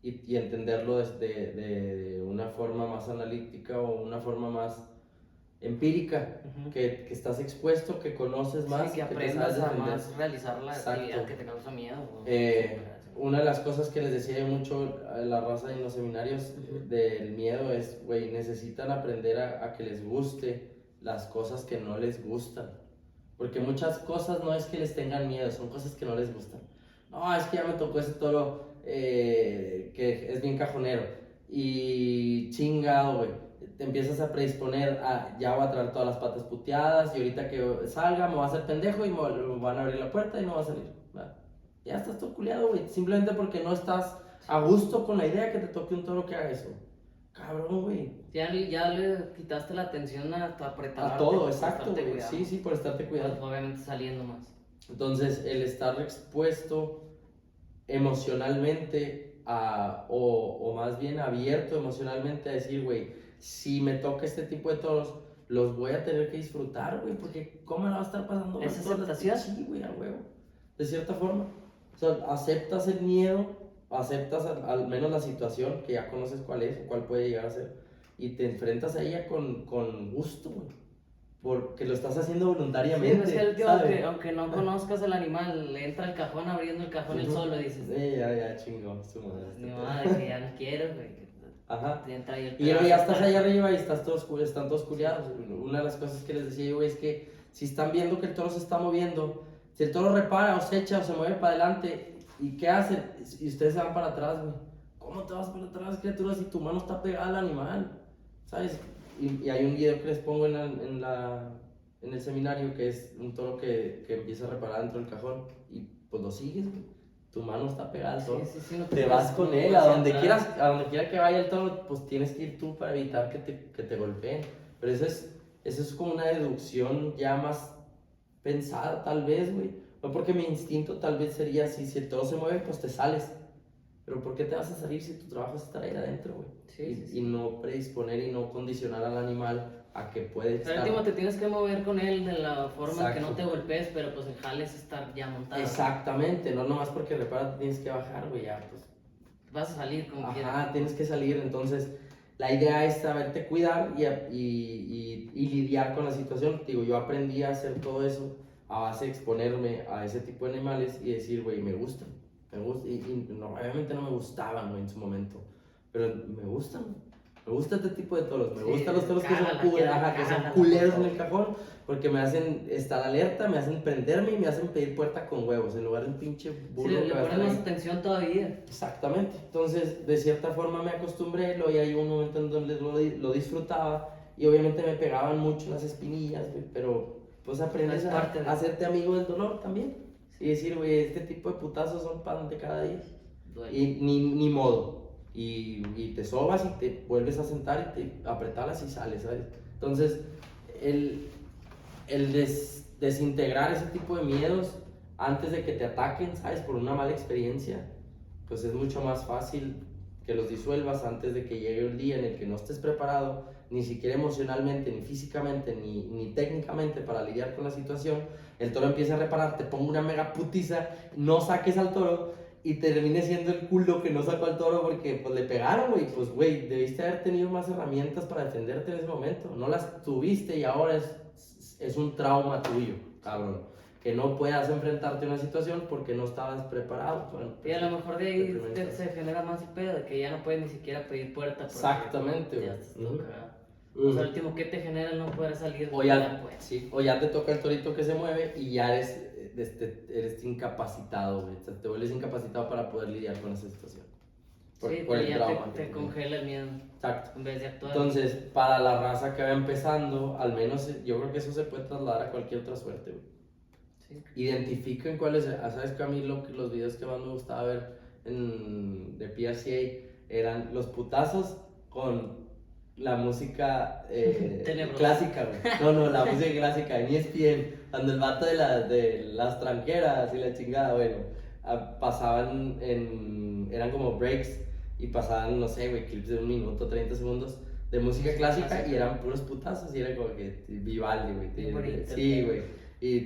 y entenderlo de una forma más analítica o una forma más empírica, que estás expuesto, que conoces más, que aprendas a más realizar la actividad que te causa miedo. Una de las cosas que les decía mucho a la raza en los seminarios del miedo es, güey, necesitan aprender a que les guste las cosas que no les gustan, porque muchas cosas no es que les tengan miedo, son cosas que no les gustan. No, es que ya me tocó ese toro que es bien cajonero y chingado, güey. Te empiezas a predisponer a ya voy a traer todas las patas puteadas y ahorita que salga me va a hacer pendejo y me van a abrir la puerta y no va a salir. ¿Verdad? Ya estás todo culiado, güey. Simplemente porque no estás a gusto con la idea que te toque un toro que haga eso. Cabrón, güey. Ya le quitaste la atención a apretar. A todo, exacto, güey. Sí, por estarte cuidando. Pues, obviamente saliendo más. Entonces, el estar expuesto emocionalmente o más bien abierto emocionalmente a decir, güey, si me toca este tipo de toros, los voy a tener que disfrutar, güey, porque ¿cómo me la va a estar pasando? ¿Esa aceptación? Sí, güey, a huevo. De cierta forma. O sea, aceptas el miedo, aceptas al menos la situación, que ya conoces cuál es o cuál puede llegar a ser, y te enfrentas a ella con gusto, güey. Porque lo estás haciendo voluntariamente. Sí, es que aunque no conozcas el animal, le entra el cajón abriendo el cajón él solo y dices. Ya, chingón, su madre. Ni madre, que ya no quiero, güey. Ajá. Y ya estás allá arriba y están todos culiados. Una de las cosas que les decía yo, güey, es que si están viendo que el toro se está moviendo, si el toro repara o se echa o se mueve para adelante, ¿y qué hacen? Y ustedes se van para atrás, güey. ¿Cómo te vas para atrás, criatura, si tu mano está pegada al animal? ¿Sabes? Y hay un video que les pongo en el seminario que es un toro que empieza a reparar dentro del cajón y pues lo sigues, güey. Tu mano está pegada al toro. Sí, no te vas con él, a donde quiera que vaya el toro, pues tienes que ir tú para evitar que te golpeen. Pero eso es como una deducción ya más pensada, tal vez, güey. No, porque mi instinto tal vez sería así, si el toro se mueve, pues te sales. Pero ¿por qué te vas a salir si tu trabajo es estar ahí adentro, güey? Y no predisponer y no condicionar al animal a que puede Pero estar... último te tienes que mover con él de la forma en que no Exacto. te golpees, pero pues el jale es estar ya montado. Exactamente, no nomás porque repara tienes que bajar, güey, ya, pues. Vas a salir como Ajá, quieras. tienes que salir, entonces la idea es saberte cuidar y lidiar con la situación. Digo, yo aprendí a hacer todo eso a base de exponerme a ese tipo de animales y decir, güey, me gustan, y no, obviamente no me gustaban, güey, en su momento, pero me gustan. Me gusta este tipo de toros, me gustan los toros que son, que son culeros en el cajón, porque me hacen estar alerta, me hacen prenderme y me hacen pedir puerta con huevos, en lugar de un pinche burro. Sí, le pones más atención todavía. Exactamente, entonces de cierta forma me acostumbré, luego ya llegó un momento en donde lo disfrutaba y obviamente me pegaban mucho las espinillas, güey, pero pues aprendes a hacerte amigo del dolor también y decir, güey, este tipo de putazos son pan de cada día. Y ni modo. Y te sobas y te vuelves a sentar y te apretalas y sales, ¿sabes? Entonces, el desintegrar ese tipo de miedos antes de que te ataquen, ¿sabes? Por una mala experiencia, pues es mucho más fácil que los disuelvas antes de que llegue un día en el que no estés preparado, ni siquiera emocionalmente, ni físicamente, ni técnicamente para lidiar con la situación. El toro empieza a reparar, te pongo una mega putiza, no saques al toro y termine siendo el culo que no sacó al toro porque pues le pegaron, güey. Pues, güey, debiste haber tenido más herramientas para defenderte en ese momento. No las tuviste y ahora es un trauma tuyo, cabrón. Que no puedas enfrentarte a una situación porque no estabas preparado. Bueno, y a lo mejor de ahí se genera más el pedo, de que ya no puedes ni siquiera pedir puerta. Exactamente, güey. Ya estás todo cagado. O sea, el último que te genera el no poder salir. O ya, sí, o ya te toca el torito que se mueve y ya eres incapacitado, güey. O sea, te vuelves incapacitado para poder lidiar con esa situación. Por el trauma te congela el miedo. Exacto. En vez de actuar. Entonces, para la raza que va empezando, al menos yo creo que eso se puede trasladar a cualquier otra suerte, güey. Sí. Identifiquen cuáles, sabes que a mí los videos que más me gustaba ver de PRCA eran los putazos con la música clásica, güey. No, la música clásica en ESPN, cuando el vato de las tranqueras y la chingada, bueno, pasaban eran como breaks y pasaban, no sé, güey, clips de 1 minuto, 30 segundos de música clásica y eran puros putazos y era como que Vivaldi, güey. Sí, güey. Y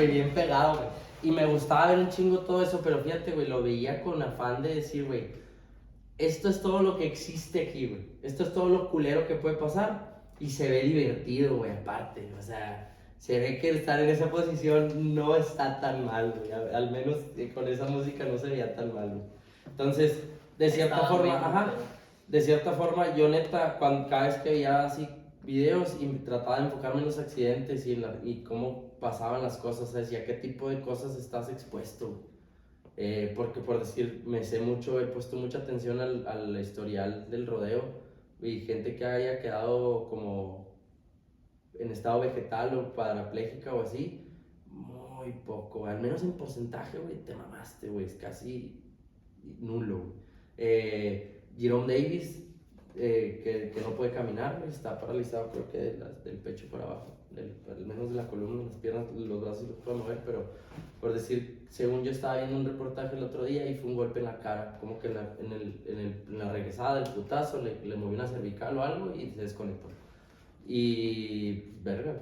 bien pegado, güey. Y me gustaba ver un chingo todo eso, pero fíjate, güey, lo veía con afán de decir, güey, esto es todo lo que existe aquí, güey. Esto es todo lo culero que puede pasar. Y se ve divertido, güey, aparte. O sea, se ve que estar en esa posición no está tan mal, güey. Al menos con esa música no se veía tan mal, güey. Entonces, de cierta forma, de cierta forma, yo neta, cada vez que veía así videos y trataba de enfocarme en los accidentes y cómo pasaban las cosas, ¿sabes? Y a qué tipo de cosas estás expuesto. Porque por decir, me sé mucho, he puesto mucha atención al historial del rodeo y gente que haya quedado como en estado vegetal o parapléjica o así, muy poco, al menos en porcentaje, güey, te mamaste, güey, es casi nulo. Jerome Davis, que no puede caminar, está paralizado, creo que del pecho para abajo, al menos de la columna, las piernas, los brazos los puede mover, pero por decir, según yo estaba viendo un reportaje el otro día y fue un golpe en la cara, como que en la regresada del putazo le movió una cervical o algo y se desconectó. Y, verga,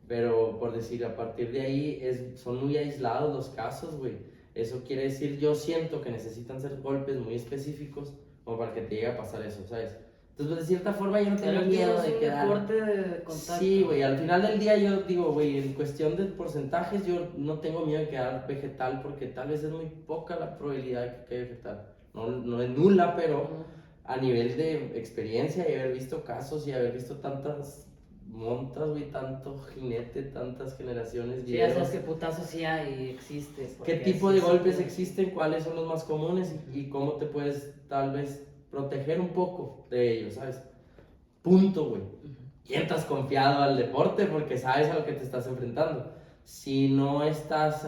pero por decir, a partir de ahí son muy aislados los casos, güey. Eso quiere decir, yo siento que necesitan ser golpes muy específicos como para que te llegue a pasar eso, ¿sabes? Entonces, de cierta forma, yo no tengo miedo de quedar. De contacto. Sí, güey, al final del día yo digo, güey, en cuestión de porcentajes, yo no tengo miedo de quedar vegetal porque tal vez es muy poca la probabilidad de que quede vegetal. No es nula, pero a nivel de experiencia y haber visto casos y haber visto tantas montas, güey, tanto jinete, tantas generaciones. Sí, ya sabes qué putazo sí hay y existe. ¿Qué tipo de golpes existen? ¿Cuáles son los más comunes? Y cómo te puedes tal vez proteger un poco de ellos, ¿sabes? Punto, güey. Y entras confiado al deporte porque sabes a lo que te estás enfrentando. Si no estás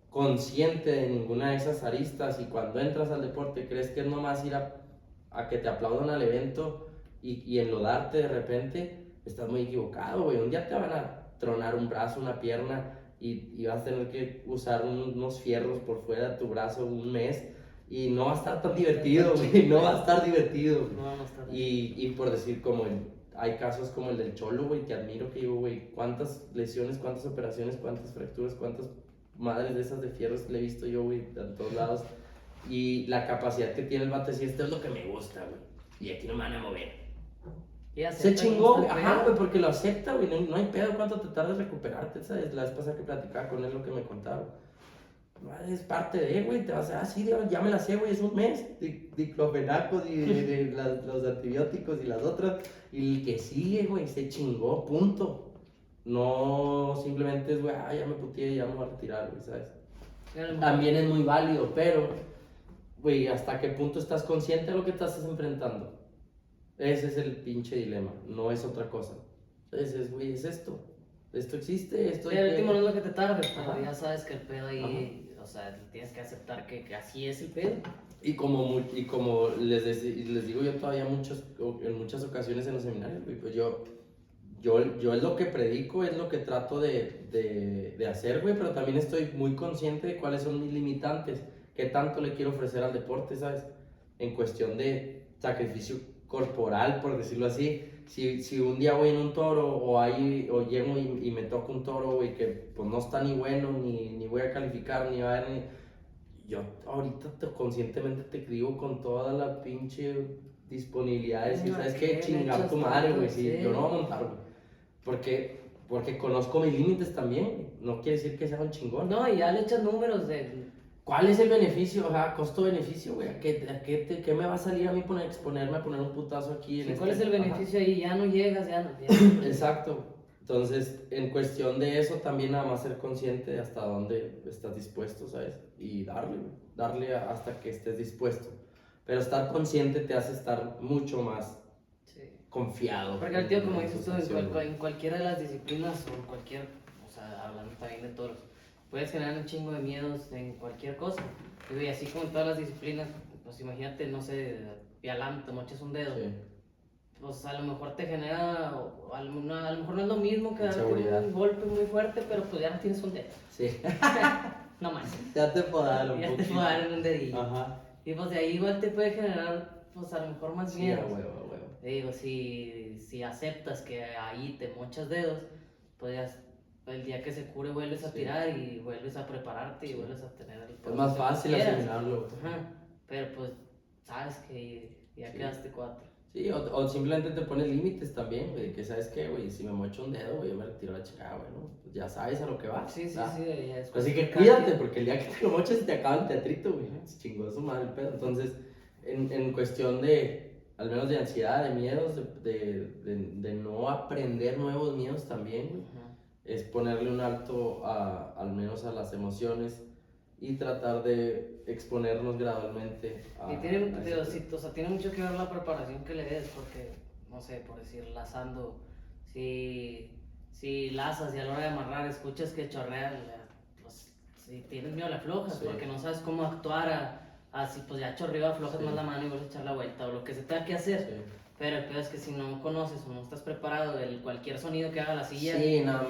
consciente de ninguna de esas aristas y cuando entras al deporte crees que es nomás ir a que te aplaudan al evento y enlodarte de repente, estás muy equivocado, güey. Un día te van a tronar un brazo, una pierna y vas a tener que usar unos fierros por fuera de tu brazo un mes Y no va a estar tan divertido, güey, no va a estar divertido. No, no está. Y por decir, como hay casos como el del Cholo, güey, que admiro, que digo, güey, cuántas lesiones, cuántas operaciones, cuántas fracturas, cuántas madres de esas de fierros le he visto yo, güey, de todos lados. Y la capacidad que tiene el vato, decir, esto es lo que me gusta, güey, y aquí no me van a mover. Se chingó, güey, ajá, güey, porque lo acepta, güey, no hay pedo, cuánto te tardas en recuperarte, ¿sabes? La vez pasada que platicaba con él, lo que me contaba. Es parte de, güey, te vas a sí, ya me la sé, güey, es un mes, diclofenacos y de los antibióticos y las otras, y el que sigue, güey, se chingó, punto. No simplemente es, güey, ya me puteé y ya me voy a retirar, güey, ¿sabes? También es muy válido, pero, güey, ¿hasta qué punto estás consciente de lo que te estás enfrentando? Ese es el pinche dilema, no es otra cosa. Entonces, güey, es esto existe, esto... Sí, el último no es lo que te tarde, pero ya sabes que el pedo ahí... O sea, tienes que aceptar que así es el pedo. Y como les digo yo todavía en muchas ocasiones en los seminarios, güey, pues yo es lo que predico, es lo que trato de hacer, güey, pero también estoy muy consciente de cuáles son mis limitantes, qué tanto le quiero ofrecer al deporte, ¿sabes? En cuestión de sacrificio corporal, por decirlo así. Si un día voy en un toro o llego y me toca un toro, güey, que pues no está ni bueno, ni voy a calificar, ni va a haber, yo ahorita conscientemente te digo con toda la pinche disponibilidad de decir, ¿sabes qué? Chingar tu madre, güey, sí, yo no voy a montar, güey. Porque conozco mis límites también, güey. No quiere decir que sea un chingón. No, y ya le echas números de... ¿Cuál es el beneficio? Ajá, costo-beneficio, güey. ¿Qué me va a salir a mí exponerme a poner un putazo aquí? Sí, ¿cuál es el beneficio ahí? Ya no llegas, ya no. Exacto. Entonces, en cuestión de eso, también nada más ser consciente de hasta dónde estás dispuesto, ¿sabes? Y darle hasta que estés dispuesto. Pero estar consciente te hace estar mucho más confiado. Porque el tío, como dices tú, en cualquiera de las disciplinas o en cualquier, o sea, hablando también de toros, puedes generar un chingo de miedos en cualquier cosa. Y así como en todas las disciplinas, pues imagínate, no sé, pialán, te mochas un dedo. Sí. Pues a lo mejor te genera, a lo mejor no es lo mismo que darte un golpe muy fuerte, pero pues ya no tienes un dedo. Sí. No más. Ya te podaron. Ya te podaron un dedillo. Ajá. Y pues de ahí igual te puede generar, pues a lo mejor más miedo. Sí, a huevo. Digo, si aceptas que ahí te mochas dedos, pues ya el día que se cure vuelves a tirar y vuelves a prepararte y vuelves a tener el es más fácil asimilarlo. Ajá. Pero pues sabes que ya quedaste 4. Sí, o simplemente te pones límites también, güey, que sabes que, güey, si me mocho un dedo, güey, yo me retiro a la chica, güey, ¿no? Pues ya sabes a lo que va. Sí. Así que cuídate, porque el día que te lo moches te acaba el teatrito, güey, se chingó su madre el pedo. Entonces, en cuestión al menos de ansiedad, de miedos, de no aprender nuevos miedos también, güey, es ponerle un alto al menos a las emociones y tratar de exponernos gradualmente a... Y tiene mucho que ver la preparación que le des, porque, no sé, por decir, lazando, si lazas y a la hora de amarrar escuchas que chorrea, pues si tienes miedo le aflojas, porque no sabes cómo actuar así, pues ya chorreó, aflojas más la mano y vuelves a echar la vuelta, o lo que se tenga que hacer. Sí. Pero el peor es que si no conoces o no estás preparado, cualquier sonido que haga la silla... Sí, no,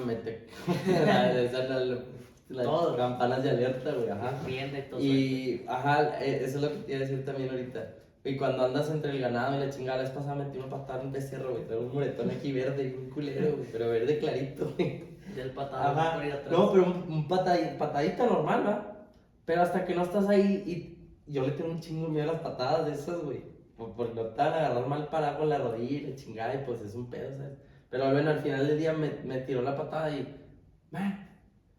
las campanas de alerta, güey, ajá. Y, ajá, eso es lo que te iba a decir también ahorita. Y cuando andas entre el ganado y la chingada, la vez pasada metí una patada en un becerro, güey, tengo un moretón aquí verde y un culero, güey, pero verde clarito, güey. Del patadón por ahí atrás. No, pero un patadita normal, ¿va? Pero hasta que no estás ahí y yo le tengo un chingo miedo a las patadas de esas, güey. Porque no te van a agarrar mal parado con la rodilla y la chingada y pues es un pedo, ¿sabes? Pero bueno, al final del día me tiró la patada y...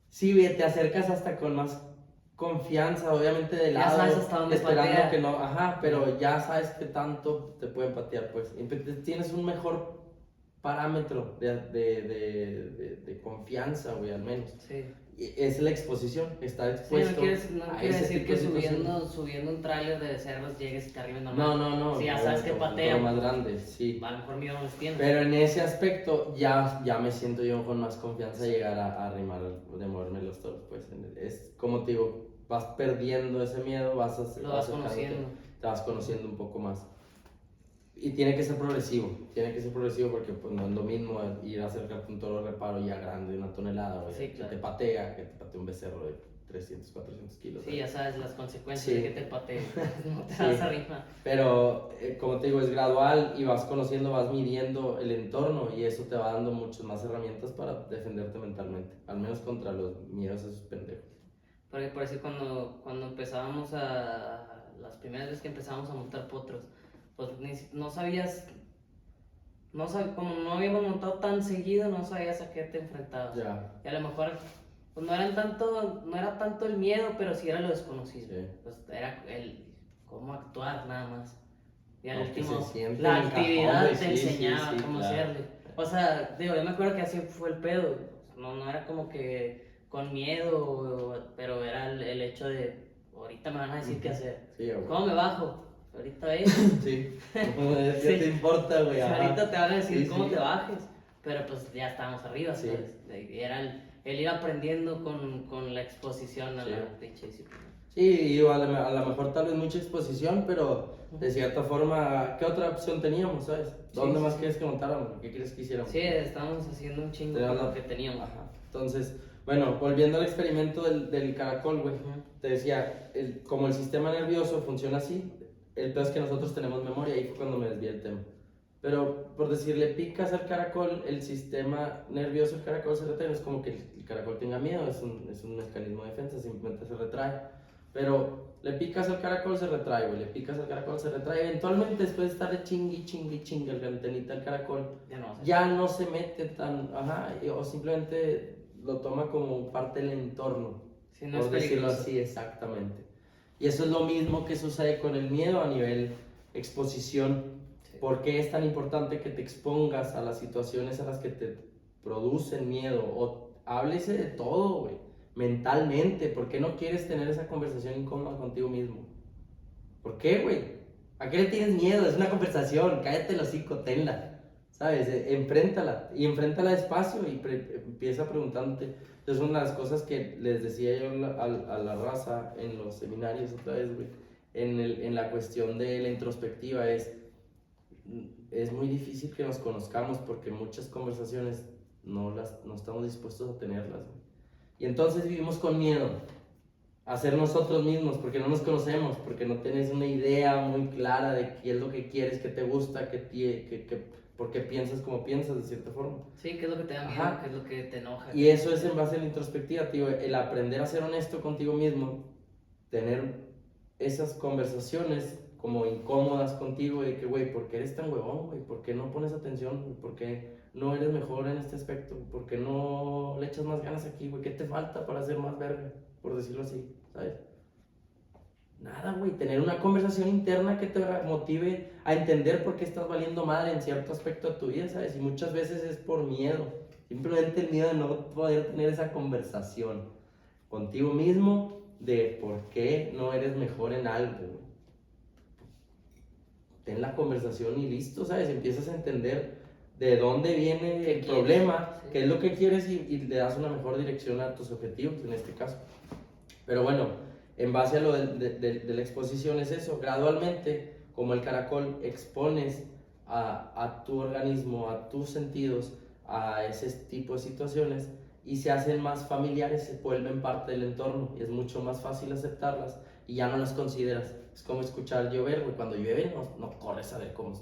Sí, güey, te acercas hasta con más confianza, obviamente de lado. Ya sabes hasta dónde esperando patea. Que no, ajá, pero ya sabes que tanto te pueden patear, pues. Tienes un mejor parámetro de confianza, güey, al menos. Sí. Es la exposición, estar expuesto. Sí, no quiere decir que subiendo un tráiler de becerros llegues y te arriben normal. No. Sí, ya sabes que patea. Más grande, sí. A lo mejor miedo no les tienes. Pero en ese aspecto ya me siento yo con más confianza llegar a arrimar, de moverme los toros, pues. Es como te digo, vas perdiendo ese miedo, lo vas conociendo. Te vas conociendo un poco más. Y tiene que ser progresivo porque pues no es lo mismo ir a acercarte un toro de reparo ya grande de 1 tonelada, güey, sí, claro. que te patea un becerro de 300, 400 kilos. Sí, ya sabes las consecuencias Sí. de que te patee. No te Sí. vas arriba. Pero, como te digo, es gradual y vas conociendo, vas midiendo el entorno y eso te va dando muchas más herramientas para defenderte mentalmente, al menos contra los miedos esos pendejos. Porque por eso cuando empezábamos las primeras veces que empezábamos a montar potros, pues no sabías, como no habíamos montado tan seguido, no sabías a qué te enfrentabas. Ya. Y a lo mejor, pues no era tanto el miedo, pero sí era lo desconocido. Sí. Pues era el cómo actuar nada más. Y al No, que último, se siente la en el actividad cajón, te güey, sí, enseñaba sí, cómo claro. hacerle. O sea, digo, yo me acuerdo que así fue el pedo. No era como que con miedo, pero era el hecho de, ahorita me van a decir qué hacer. Sí, güey. ¿Cómo me bajo? Ahorita ves. Sí. ¿Qué Sí. te importa, güey? Ajá. Ahorita te van a decir Sí, cómo sí. te bajes. Pero pues ya estábamos arriba, Sí. ¿sabes? Era el ir aprendiendo con la exposición a Sí. la pinche disciplina. Sí, y a lo mejor tal vez mucha exposición, pero de cierta forma, ¿qué otra opción teníamos, sabes? ¿Dónde Sí, más sí. quieres que montáramos? ¿Qué quieres que hiciéramos? Sí, estábamos haciendo un chingo Teníamos con la- lo que teníamos. Ajá. Entonces, bueno, volviendo al experimento del caracol, güey, Ujú. te decía, como el sistema nervioso funciona así, el peor es que nosotros tenemos memoria, ahí fue cuando me desvié el tema. Pero por decirle, picas al caracol, el sistema nervioso del caracol se retrae, no es como que el caracol tenga miedo, es un mecanismo de defensa, simplemente se retrae. Pero le picas al caracol, se retrae, güey, le picas al caracol, se retrae. Eventualmente, después de estarle chingue el antenita al caracol, Ya no sé. ya no se mete tan, o simplemente lo toma como parte del entorno, Sí, no por es decirlo peligroso. así, exactamente. Y eso es lo mismo que sucede con el miedo a nivel exposición. Sí. ¿Por qué es tan importante que te expongas a las situaciones a las que te producen miedo? O háblese de todo, güey, mentalmente. ¿Por qué no quieres tener esa conversación incómoda contigo mismo? ¿Por qué, güey? ¿A qué le tienes miedo? Es una conversación, cállate el hocico, tenla, ¿sabes? Enfréntala, y enfréntala despacio y empieza preguntándote. Entonces, una de las cosas que les decía yo a la raza en los seminarios otra vez, güey, en la cuestión de la introspectiva es muy difícil que nos conozcamos porque muchas conversaciones no estamos dispuestos a tenerlas, güey. Y entonces vivimos con miedo a ser nosotros mismos porque no nos conocemos, porque no tienes una idea muy clara de qué es lo que quieres, qué te gusta, por qué piensas como piensas, de cierta forma. Sí, qué es lo que te da miedo, Ajá. qué es lo que te enoja. Y eso es en base a la introspectiva, tío, el aprender a ser honesto contigo mismo, tener esas conversaciones como incómodas contigo de que, güey, ¿por qué eres tan huevón, güey? ¿Por qué no pones atención, güey? ¿Por qué no eres mejor en este aspecto? ¿Por qué no le echas más ganas aquí, güey? ¿Qué te falta para ser más verga? Por decirlo así, ¿sabes? Nada, güey, tener una conversación interna que te motive a entender por qué estás valiendo madre en cierto aspecto de tu vida, ¿sabes? Y muchas veces es por miedo, simplemente el miedo de no poder tener esa conversación contigo mismo de por qué no eres mejor en algo, güey. Ten la conversación y listo, ¿sabes? Empiezas a entender de dónde viene ¿Qué el quieres? problema, Sí. qué es lo que quieres y le das una mejor dirección a tus objetivos en este caso. Pero bueno, en base a lo de la exposición es eso, gradualmente, como el caracol, expones a tu organismo, a tus sentidos, a ese tipo de situaciones y se hacen más familiares, se vuelven parte del entorno y es mucho más fácil aceptarlas y ya no las consideras. Es como escuchar llover, güey, cuando llueve no corres a ver cómo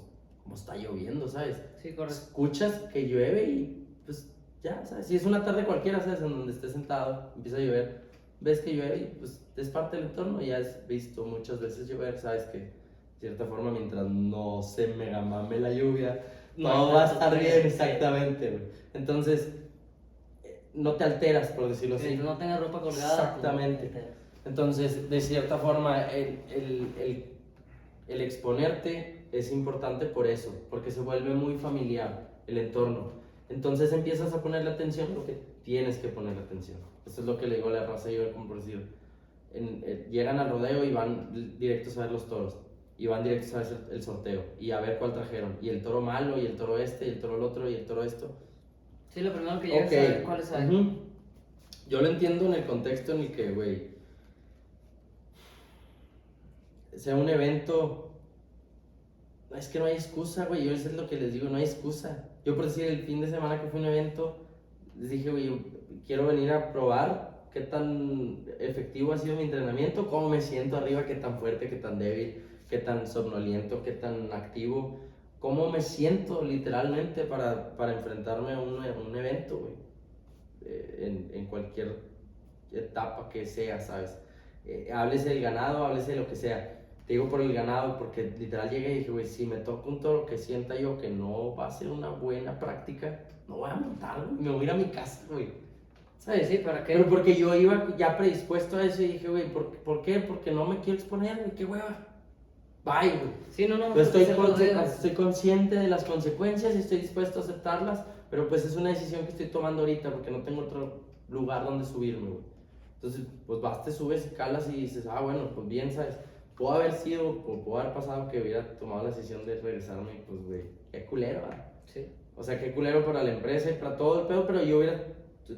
está lloviendo, ¿sabes? Sí, correcto. Escuchas que llueve y pues ya, ¿sabes? Si es una tarde cualquiera, ¿sabes? En donde estés sentado, empieza a llover, ves que llueve y pues es parte del entorno, ya has visto muchas veces llover, ¿sabes? Que de cierta forma mientras no se mega mame la lluvia, No todo hay va a tanto estar bien, pedo, sí. exactamente, güey. Entonces, no te alteras, por decirlo así. Mientras no tengas ropa colgada. Exactamente. Pues, Entonces, de cierta forma, el exponerte es importante por eso, porque se vuelve muy familiar el entorno. Entonces empiezas a ponerle atención a lo que tienes que ponerle atención. Eso es lo que le digo a la raza, yo como por decir, llegan al rodeo y van directos a ver los toros, y van directos a ver el sorteo, y a ver cuál trajeron, y el toro malo, y el toro este, y el toro el otro, y el toro esto. sí, lo primero que llegas Ok. a saber cuáles hay. Ujú. Yo lo entiendo en el contexto en el que, güey, sea un evento, es que no hay excusa, güey, yo eso es lo que les digo, no hay excusa. Yo por decir, el fin de semana que fue un evento, les dije, güey, yo quiero venir a probar qué tan efectivo ha sido mi entrenamiento, cómo me siento arriba, qué tan fuerte, qué tan débil, qué tan somnoliento, qué tan activo, cómo me siento literalmente para enfrentarme a un evento, güey, en cualquier etapa que sea, ¿sabes? Háblese del ganado, háblese de lo que sea. Te digo por el ganado, porque literal llegué y dije, güey, si me toca un toro que sienta yo que no va a ser una buena práctica, no voy a montar, güey, me voy a ir a mi casa, güey. ¿Sabes? Sí, ¿para qué? Pero porque yo iba ya predispuesto a eso y dije, güey, ¿por qué? Porque no me quiero exponer, güey, qué hueva. Bye, güey. Sí, no, Pues porque estoy consciente de las consecuencias y estoy dispuesto a aceptarlas, pero pues es una decisión que estoy tomando ahorita porque no tengo otro lugar donde subirme, güey. Entonces, pues vas, te subes y calas y dices, ah, bueno, pues bien, ¿sabes? Pudo haber sido, o pudo haber pasado que hubiera tomado la decisión de regresarme y pues, güey, qué culero, ¿verdad? Sí. O sea, qué culero para la empresa y para todo el pedo, pero yo hubiera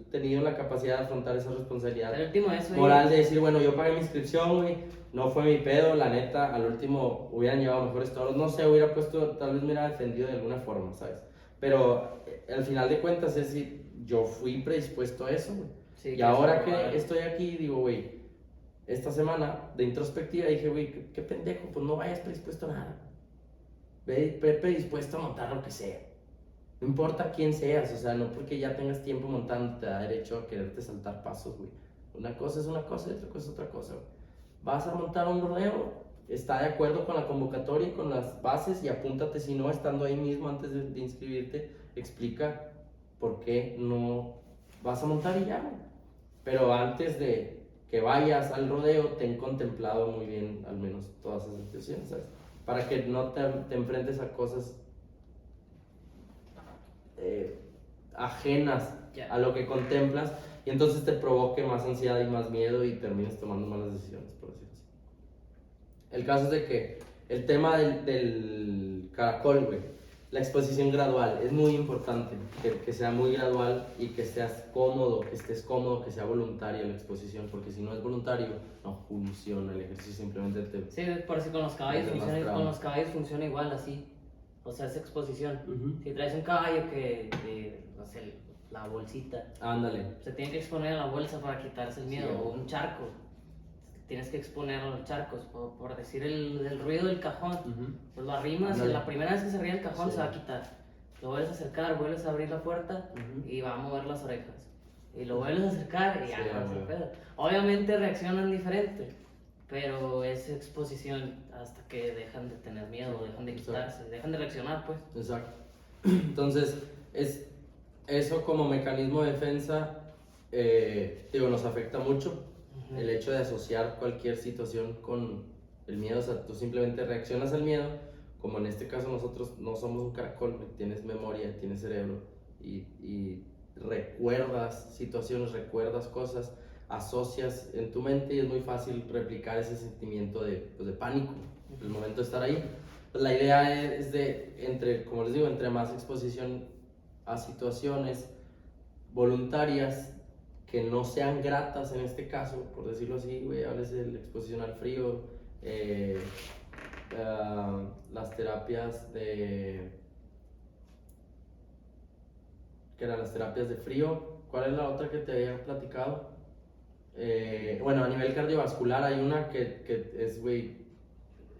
tenido la capacidad de afrontar esa responsabilidad El último eso, moral de decir, bueno, yo pagué mi inscripción, güey, no fue mi pedo, la neta, al último hubieran llevado mejores toros, no sé, hubiera puesto, tal vez me hubiera defendido de alguna forma, ¿sabes? Pero al final de cuentas es decir, yo fui predispuesto a eso, güey. Sí, y ahora que estoy aquí, digo, güey, esta semana de introspectiva dije, güey, qué pendejo, pues no vayas predispuesto a nada. Ve predispuesto a montar lo que sea. No importa quién seas, o sea, no porque ya tengas tiempo montando te da derecho a quererte saltar pasos, güey. Una cosa es una cosa y otra cosa es otra cosa, güey. Vas a montar un rodeo, está de acuerdo con la convocatoria y con las bases y apúntate, si no, estando ahí mismo antes de inscribirte, explica por qué no vas a montar y ya, güey. Pero antes de que vayas al rodeo, ten contemplado muy bien al menos todas esas situaciones, ¿sabes? Para que no te enfrentes a cosas ajenas a lo que contemplas y entonces te provoque más ansiedad y más miedo y termines tomando malas decisiones, por decirlo así. El caso es de que el tema del caracol, güey, la exposición gradual, es muy importante que sea muy gradual y que estés cómodo, que sea voluntaria la exposición, porque si no es voluntario, no funciona el ejercicio, simplemente te... Sí, por si con los caballos funciona igual así. O sea, esa exposición. Si traes un caballo no sé, la bolsita. Ándale. Se tiene que exponer a la bolsa para quitarse el miedo. O un charco. Tienes que exponer a los charcos. Por decir el ruido del cajón. Pues lo arrimas. Ándale. La primera vez que se ríe el cajón se va a quitar. Lo vuelves a acercar, vuelves a abrir la puerta y va a mover las orejas. Y lo vuelves a acercar y ya no va a hacer pedo. Obviamente reaccionan diferente. Pero es exposición hasta que dejan de tener miedo, dejan de quitarse, dejan de reaccionar, pues. Exacto. Entonces, eso como mecanismo de defensa, digo, nos afecta mucho. El hecho de asociar cualquier situación con el miedo, o sea, tú simplemente reaccionas al miedo, como en este caso nosotros no somos un caracol, tienes memoria, tienes cerebro y recuerdas situaciones, recuerdas cosas, asocias en tu mente y es muy fácil replicar ese sentimiento de pánico el momento de estar ahí. Pues la idea es como les digo, entre más exposición a situaciones voluntarias que no sean gratas en este caso, por decirlo así, güey, háblese de la exposición al frío, las terapias de... ¿Qué eran las terapias de frío? ¿Cuál es la otra que te había platicado? Bueno, a nivel cardiovascular hay una que es, güey,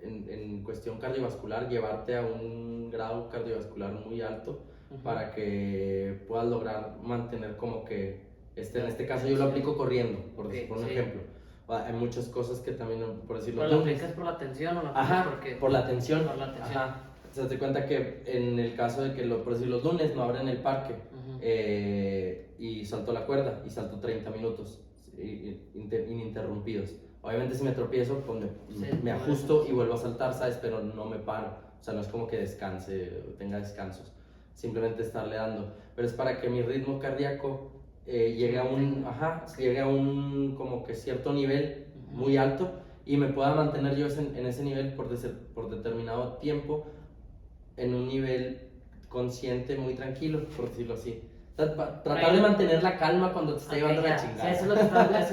en cuestión cardiovascular, llevarte a un grado cardiovascular muy alto para que puedas lograr mantener como que, en este caso yo lo aplico corriendo, por un ejemplo. Hay muchas cosas que también, por decirlo... ¿Pero lo aplicas por la tensión o lo aplicas porque...? Por la tensión. Por la tensión. Ajá. O sea, te cuenta que en el caso de que, por decir, los lunes no abren el parque y salto la cuerda y salto 30 minutos ininterrumpidos. Obviamente si me tropiezo, pues me ajusto y vuelvo a saltar, ¿sabes? Pero no me paro. O sea, no es como que descanse o tenga descansos. Simplemente estarle dando. Pero es para que mi ritmo cardíaco llegue a un como que cierto nivel muy alto y me pueda mantener yo en ese nivel por determinado tiempo, en un nivel consciente muy tranquilo, por decirlo así. Tratar de mantener la calma cuando te está llevando la chingada. Sí, eso es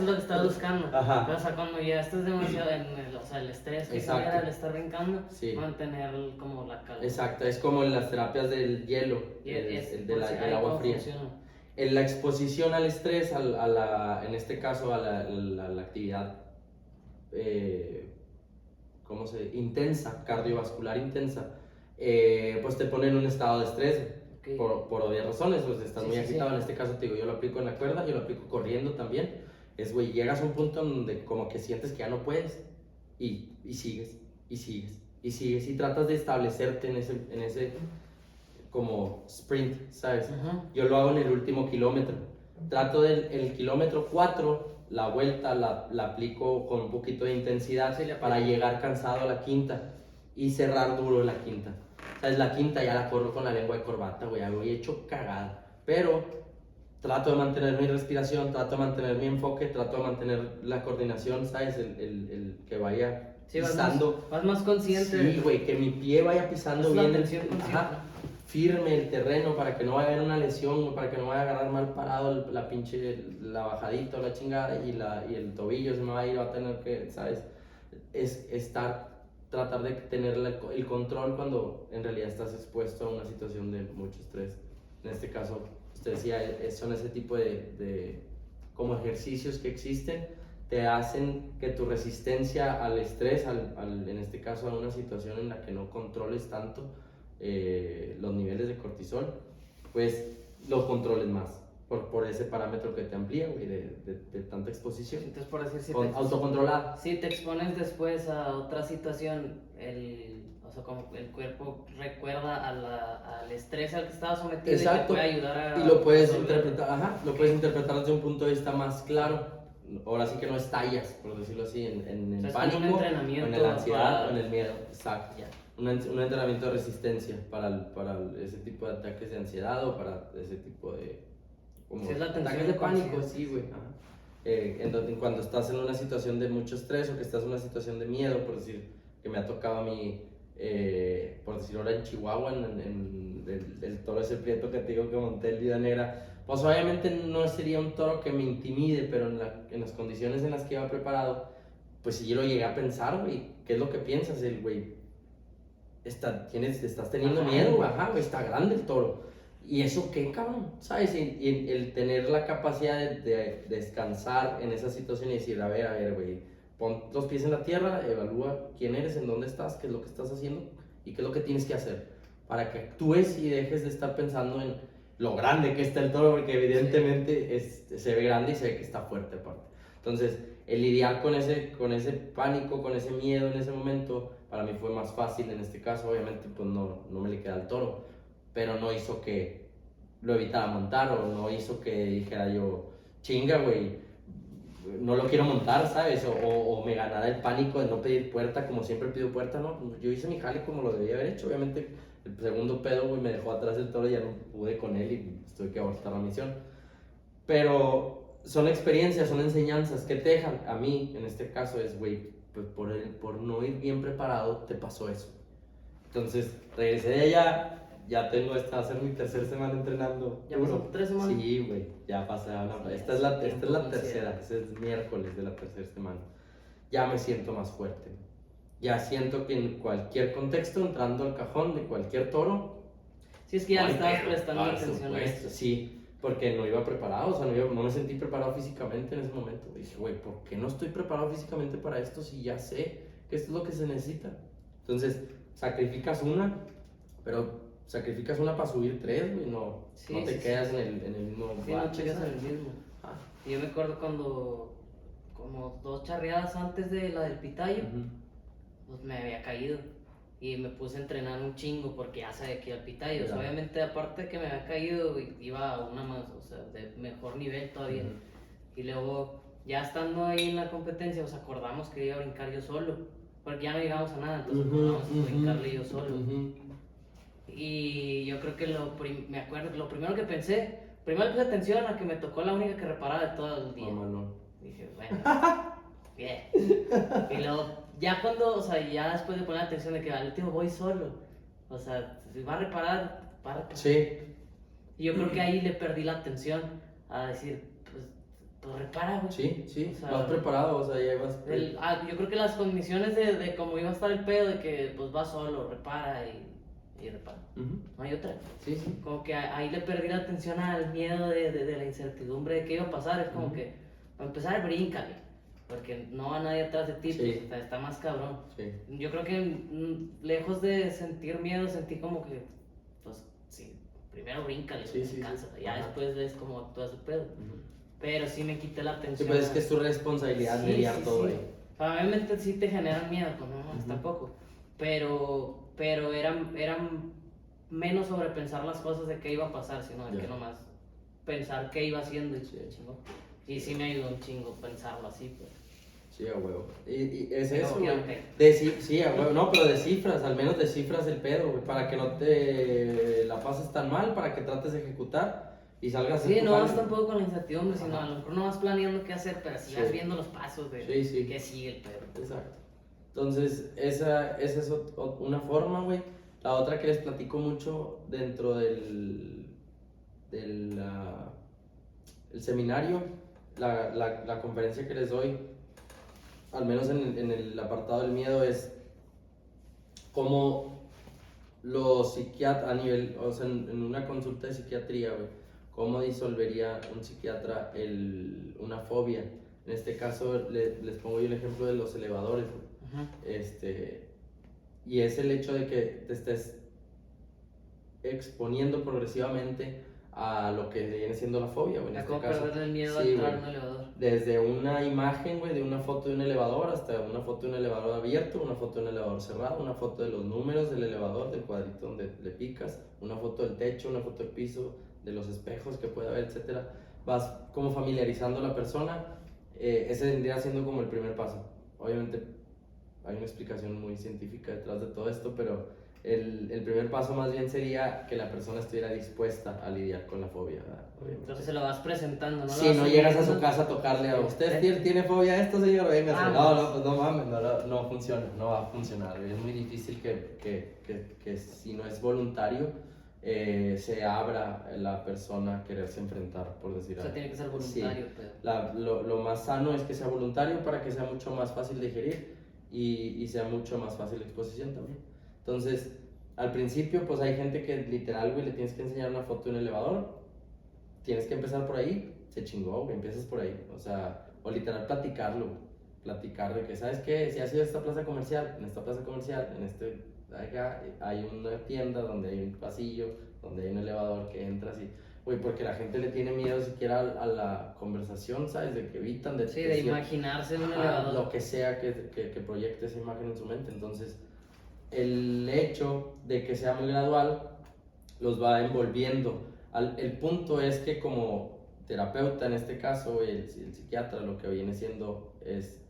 lo que estás buscando. O sea, cuando ya estás demasiado el estrés que genera el estar brincando, mantener como la calma. Exacto, es como en las terapias del hielo, del agua fría. En la exposición al estrés, en este caso a la actividad intensa, cardiovascular intensa, pues te pone en un estado de estrés. Okay. Por obvias razones, pues estás muy agitado. Sí. En este caso te digo, yo lo aplico en la cuerda, yo lo aplico corriendo también. Güey, llegas a un punto en donde como que sientes que ya no puedes y sigues, y sigues, y sigues, y tratas de establecerte en ese como sprint, ¿sabes? Yo lo hago en el último kilómetro. Trato el kilómetro 4, la vuelta la aplico con un poquito de intensidad para llegar cansado a la quinta y cerrar duro la quinta. ¿Sabes? La quinta ya la corro con la lengua de corbata, güey, voy hecho cagada. Pero trato de mantener mi respiración, trato de mantener mi enfoque, trato de mantener la coordinación, ¿sabes? El que vaya pisando. Vas más consciente. Sí, güey, que mi pie vaya pisando bien. Firme el terreno para que no vaya a haber una lesión, para que no vaya a agarrar mal parado la bajadita o la chingada y el tobillo se me va a ir, va a tener que, ¿sabes? Tratar de tener el control cuando en realidad estás expuesto a una situación de mucho estrés. En este caso, usted decía, son ese tipo de como ejercicios que existen, te hacen que tu resistencia al estrés, en este caso a una situación en la que no controles tanto los niveles de cortisol, pues los controles más por ese parámetro que te amplía, güey, de tanta exposición. Entonces, por decir, autocontrolada. Si te expones después a otra situación, o sea, como el cuerpo recuerda al estrés al que estaba sometido. Exacto. Y te puede ayudar a... Y lo puedes interpretar, lo puedes interpretar desde un punto de vista más claro. Ahora sí que no estallas, por decirlo así, en el pánico, o en la ansiedad, o en el miedo. Exacto. Yeah. Un entrenamiento de resistencia para ese tipo de ataques de ansiedad o para ese tipo de ataques de pánico, sí, güey. Cuando estás en una situación de mucho estrés o que estás en una situación de miedo, por decir, que me ha tocado a mí, por decir ahora en Chihuahua, el toro ese prieto que te digo que monté el Vida Negra, pues obviamente no sería un toro que me intimide, pero en las condiciones en las que iba preparado, pues sí yo lo llegué a pensar, güey, ¿qué es lo que piensas? El güey, estás teniendo miedo, güey, está grande el toro. ¿Y eso qué, cabrón? ¿Sabes? Y el tener la capacidad de descansar en esa situación y decir, a ver, güey, pon los pies en la tierra, evalúa quién eres, en dónde estás, qué es lo que estás haciendo y qué es lo que tienes que hacer para que actúes y dejes de estar pensando en lo grande que está el toro, porque evidentemente se ve grande y se ve que está fuerte aparte. Entonces, el lidiar con ese pánico, con ese miedo en ese momento, para mí fue más fácil en este caso. Obviamente, pues no me le queda al toro, pero no hizo que lo evitara montar o no hizo que dijera yo, chinga, güey, no lo quiero montar, ¿sabes? O me ganara el pánico de no pedir puerta como siempre pido puerta, ¿no? Yo hice mi jale como lo debía haber hecho. Obviamente, el segundo pedo, güey, me dejó atrás el toro y ya no pude con él y tuve que abortar la misión. Pero son experiencias, son enseñanzas que te dejan. A mí, en este caso, es, güey, pues por no ir bien preparado, te pasó eso. Entonces, regresé de allá, ya tengo va a ser mi tercera semana entrenando. ¿Ya pasó 3 semanas? Sí, güey, ya pasé esta es la tercera, este es miércoles de la tercera semana. Ya me siento más fuerte. Ya siento que en cualquier contexto, entrando al cajón de cualquier toro. Sí, es que ya le estabas prestando atención a esto. Sí, porque no iba preparado, o sea, no me sentí preparado físicamente en ese momento. Dije, güey, ¿por qué no estoy preparado físicamente para esto si ya sé que esto es lo que se necesita? Entonces, sacrificas una, pero sacrificas una para subir 3, güey, no te quedas en el mismo. Sí, no te quedas en el mismo. Y yo me acuerdo cuando, como 2 charreadas antes de la del pitayo, pues me había caído y me puse a entrenar un chingo porque ya sabía que iba al pitayo. O sea, obviamente, aparte de que me había caído, iba a una más, o sea, de mejor nivel todavía. Y luego, ya estando ahí en la competencia, pues acordamos que iba a brincar yo solo, porque ya no llegamos a nada, entonces acordamos brincarle yo solo. Y yo creo que me acuerdo, lo primero que pensé, primero puse atención a que me tocó la única que reparaba de todo el día. Dije, bueno, bien. Y luego, ya cuando, o sea, ya después de poner atención de que al último voy solo, o sea, si va a reparar, Sí. Y yo creo que ahí le perdí la atención a decir, pues repara, güey. Sí, o sea, vas preparado, o sea, ya vas. Yo creo que las condiciones de cómo iba a estar el pedo, de que pues va solo, repara y y de pan. Ujú. No hay otra. Sí, sí. Como que ahí le perdí la atención al miedo de la incertidumbre de qué iba a pasar. Es como que, para empezar, bríncale, porque no va nadie atrás de ti, Sí. pues, está más cabrón. Sí. Yo creo que lejos de sentir miedo, sentí como que, pues, sí, primero bríncale, Sí, sí, descansa, sí. ya Ajá. después ves cómo actúa su pedo. Ujú. Pero sí me quité la Sí, atención. pues es que es tu responsabilidad mediar todo ahí. O sea, obviamente sí te generan miedo, pues no, Ujú. tampoco. Pero eran menos sobrepensar las cosas de qué iba a pasar, sino de Ya. que nomás pensar qué iba haciendo y Sí. chingo. Y sí me ayudó un chingo pensarlo así, pues. Sí, a huevo. Y es Pero eso, ya, güey. ok. Sí, a huevo. No, pero descifras, al menos descifras el pedo, güey, para que no te la pases tan mal, para que trates de ejecutar y salgas a hacer Sí, tu no vas jale. tampoco con la incertidumbre, sino Ajá. a lo mejor no vas planeando qué hacer, pero sí Sí. vas viendo los pasos de Sí, sí. que sigue el pedo. Exacto. Entonces, esa es una forma, güey. La otra que les platico mucho dentro del el seminario, la conferencia que les doy, al menos en el apartado del miedo, es cómo los psiquiatras, a nivel, o sea, en una consulta de psiquiatría, güey, cómo disolvería un psiquiatra una fobia. En este caso, les pongo yo el ejemplo de los elevadores, güey. Ajá. Y es el hecho de que te estés exponiendo progresivamente a lo que viene siendo la fobia, güey. En A este cómo caso, perder el miedo a sí, entrar güey. en un elevador. Desde una imagen, güey, de una foto de un elevador hasta una foto de un elevador abierto, una foto de un elevador cerrado, una foto de los números del elevador, del cuadrito donde le picas, una foto del techo, una foto del piso, de los espejos que puede haber, etcétera. Vas como familiarizando a la persona. Ese vendría siendo como el primer paso. Obviamente hay una explicación muy científica detrás de todo esto, pero el primer paso más bien sería que la persona estuviera dispuesta a lidiar con la fobia, ¿verdad? Obviamente. Entonces se lo vas presentando, ¿no? Si no llegas a su casa a tocarle a usted, ¿tiene fobia a esto, señor? Venga, no, pues no mames, no funciona, no va a funcionar. Es muy difícil que si no es voluntario, se abra la persona a quererse enfrentar, por decir O sea, algo. tiene que ser voluntario, Sí. pero... Lo más sano es que sea voluntario para que sea mucho más fácil de digerir y sea mucho más fácil la exposición también. Entonces, al principio, pues hay gente que literal, güey, le tienes que enseñar una foto de un elevador, tienes que empezar por ahí, se chingó, güey, empiezas por ahí, o sea, o literal platicarlo, platicar de que, ¿sabes qué? Si has ido a esta plaza comercial, acá hay una tienda donde hay un pasillo, donde hay un elevador que entras y, güey, porque la gente le tiene miedo siquiera a la conversación, ¿sabes? De que evitan de... Sí, de imaginarse un elevador. Lo que sea que proyecte esa imagen en su mente, entonces el hecho de que sea muy gradual los va envolviendo. El punto es que como terapeuta, en este caso el psiquiatra, lo que viene siendo es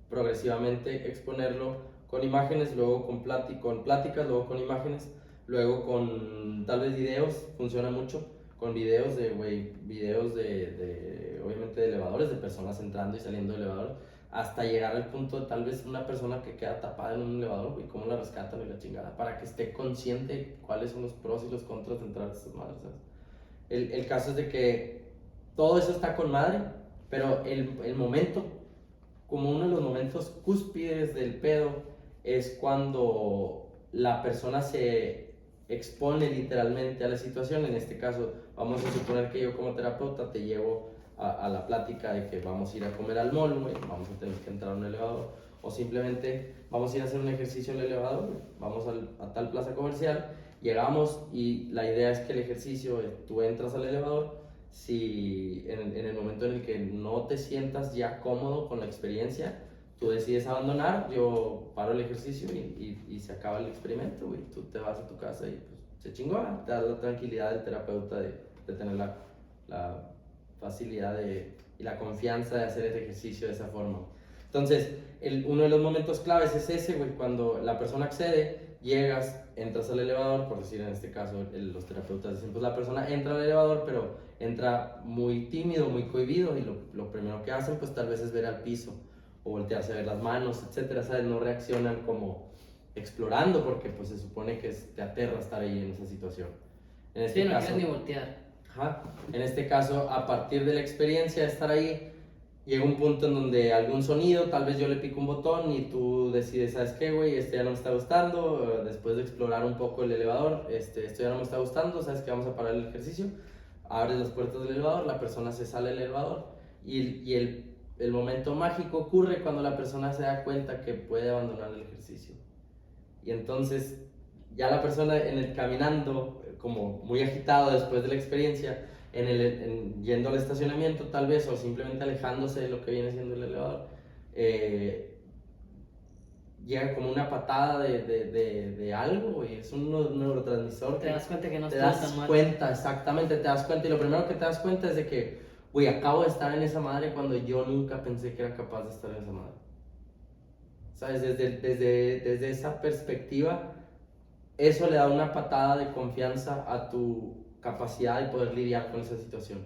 progresivamente exponerlo con imágenes, luego con pláticas, luego con imágenes, luego con tal vez videos, funciona mucho, con videos de obviamente de elevadores, de personas entrando y saliendo del elevador, hasta llegar al punto de tal vez una persona que queda tapada en un elevador, güey, cómo la rescatan y la chingada, para que esté consciente de cuáles son los pros y los contras de entrar a estas madres, ¿sabes? El caso es de que todo eso está con madre, pero el momento, como uno de los momentos cúspides del pedo, es cuando la persona se expone literalmente a la situación. En este caso, vamos a suponer que yo como terapeuta te llevo a la plática de que vamos a ir a comer al mall, güey, vamos a tener que entrar a un elevador, o simplemente vamos a ir a hacer un ejercicio en el elevador, güey, vamos a tal plaza comercial, llegamos y la idea es que el ejercicio, tú entras al elevador, si en el momento en el que no te sientas ya cómodo con la experiencia, tú decides abandonar, yo paro el ejercicio y se acaba el experimento, güey, tú te vas a tu casa y pues se chingó, te da la tranquilidad del terapeuta de tener la facilidad y la confianza de hacer el ejercicio de esa forma. Entonces, uno de los momentos claves es ese, güey, cuando la persona accede, llegas, entras al elevador, por decir en este caso, los terapeutas dicen, pues la persona entra al elevador, pero entra muy tímido, muy cohibido, y lo primero que hacen, pues tal vez es ver al piso, o voltearse a ver las manos, etcétera, ¿sabes? No reaccionan como explorando, porque pues se supone que te aterra estar ahí en esa situación. En este sí, no caso, quieres ni voltear. en este caso, a partir de la experiencia de estar ahí, llega un punto en donde algún sonido, tal vez yo le pico un botón y tú decides, ¿sabes qué, güey? Este ya no me está gustando, después de explorar un poco el elevador, esto ya no me está gustando, ¿sabes qué? Vamos a parar el ejercicio, abres las puertas del elevador, la persona se sale del elevador y el momento mágico ocurre cuando la persona se da cuenta que puede abandonar el ejercicio. Y entonces ya la persona caminando como muy agitado después de la experiencia, yendo al estacionamiento tal vez, o simplemente alejándose de lo que viene siendo el elevador, llega como una patada de algo, y es un neurotransmisor. Te das cuenta que no te estás das tan mal. cuenta, exactamente, te das cuenta, y lo primero que te das cuenta es de que, güey, acabo de estar en esa madre cuando yo nunca pensé que era capaz de estar en esa madre. ¿Sabes? Desde esa perspectiva, eso le da una patada de confianza a tu capacidad de poder lidiar con esa situación.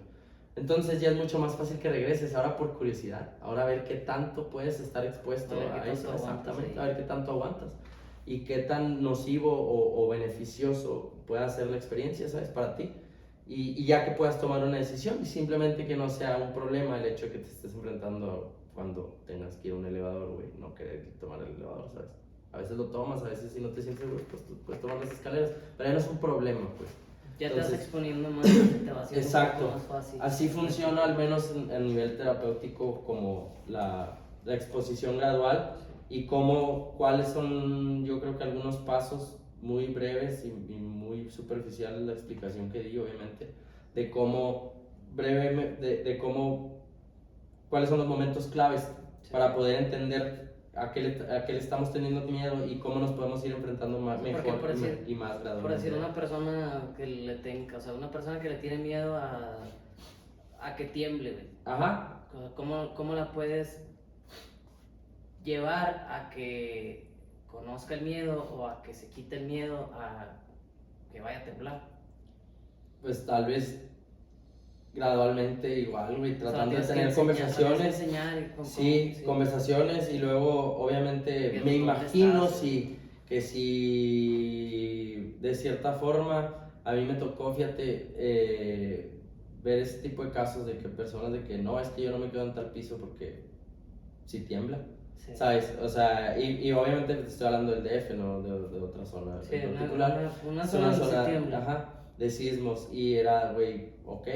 Entonces ya es mucho más fácil que regreses, ahora por curiosidad, ahora a ver qué tanto puedes estar expuesto a eso, exactamente, a ver qué tanto aguantas y qué tan nocivo o beneficioso puede ser la experiencia, ¿sabes? Para ti. Y ya que puedas tomar una decisión, y simplemente que no sea un problema el hecho de que te estés enfrentando cuando tengas que ir a un elevador, güey, no querer tomar el elevador, ¿sabes? A veces lo tomas, a veces si no te sientes seguro, pues tú puedes tomar las escaleras, pero ya no es un problema, pues. Ya Entonces, te vas exponiendo más, te va haciendo exacto, un poco más fácil. Así funciona al menos a nivel terapéutico como la exposición gradual, y cuáles son, yo creo que algunos pasos muy breves y muy superficiales, la explicación que di obviamente, de cómo cuáles son los momentos claves para poder entender a qué le estamos teniendo miedo y cómo nos podemos ir enfrentando mejor y más gradualmente. Por decir, una persona que le tenga, o sea, una persona que le tiene miedo a que tiemble, güey. Ajá. ¿Cómo la puedes llevar a que conozca el miedo, o a que se quite el miedo a que vaya a temblar? Pues tal vez gradualmente igual, güey, tratando de tener conversaciones. Sí, conversaciones, y luego obviamente me imagino que si de cierta forma a mí me tocó, fíjate, ver ese tipo de casos de que personas de que no, es que yo no me quedo en tal piso porque si tiembla. Sí. ¿Sabes? O sea, y obviamente te estoy hablando del DF, no de otra zona en particular. Una zona donde tiembla. Ajá, de sismos, y era, güey, ok,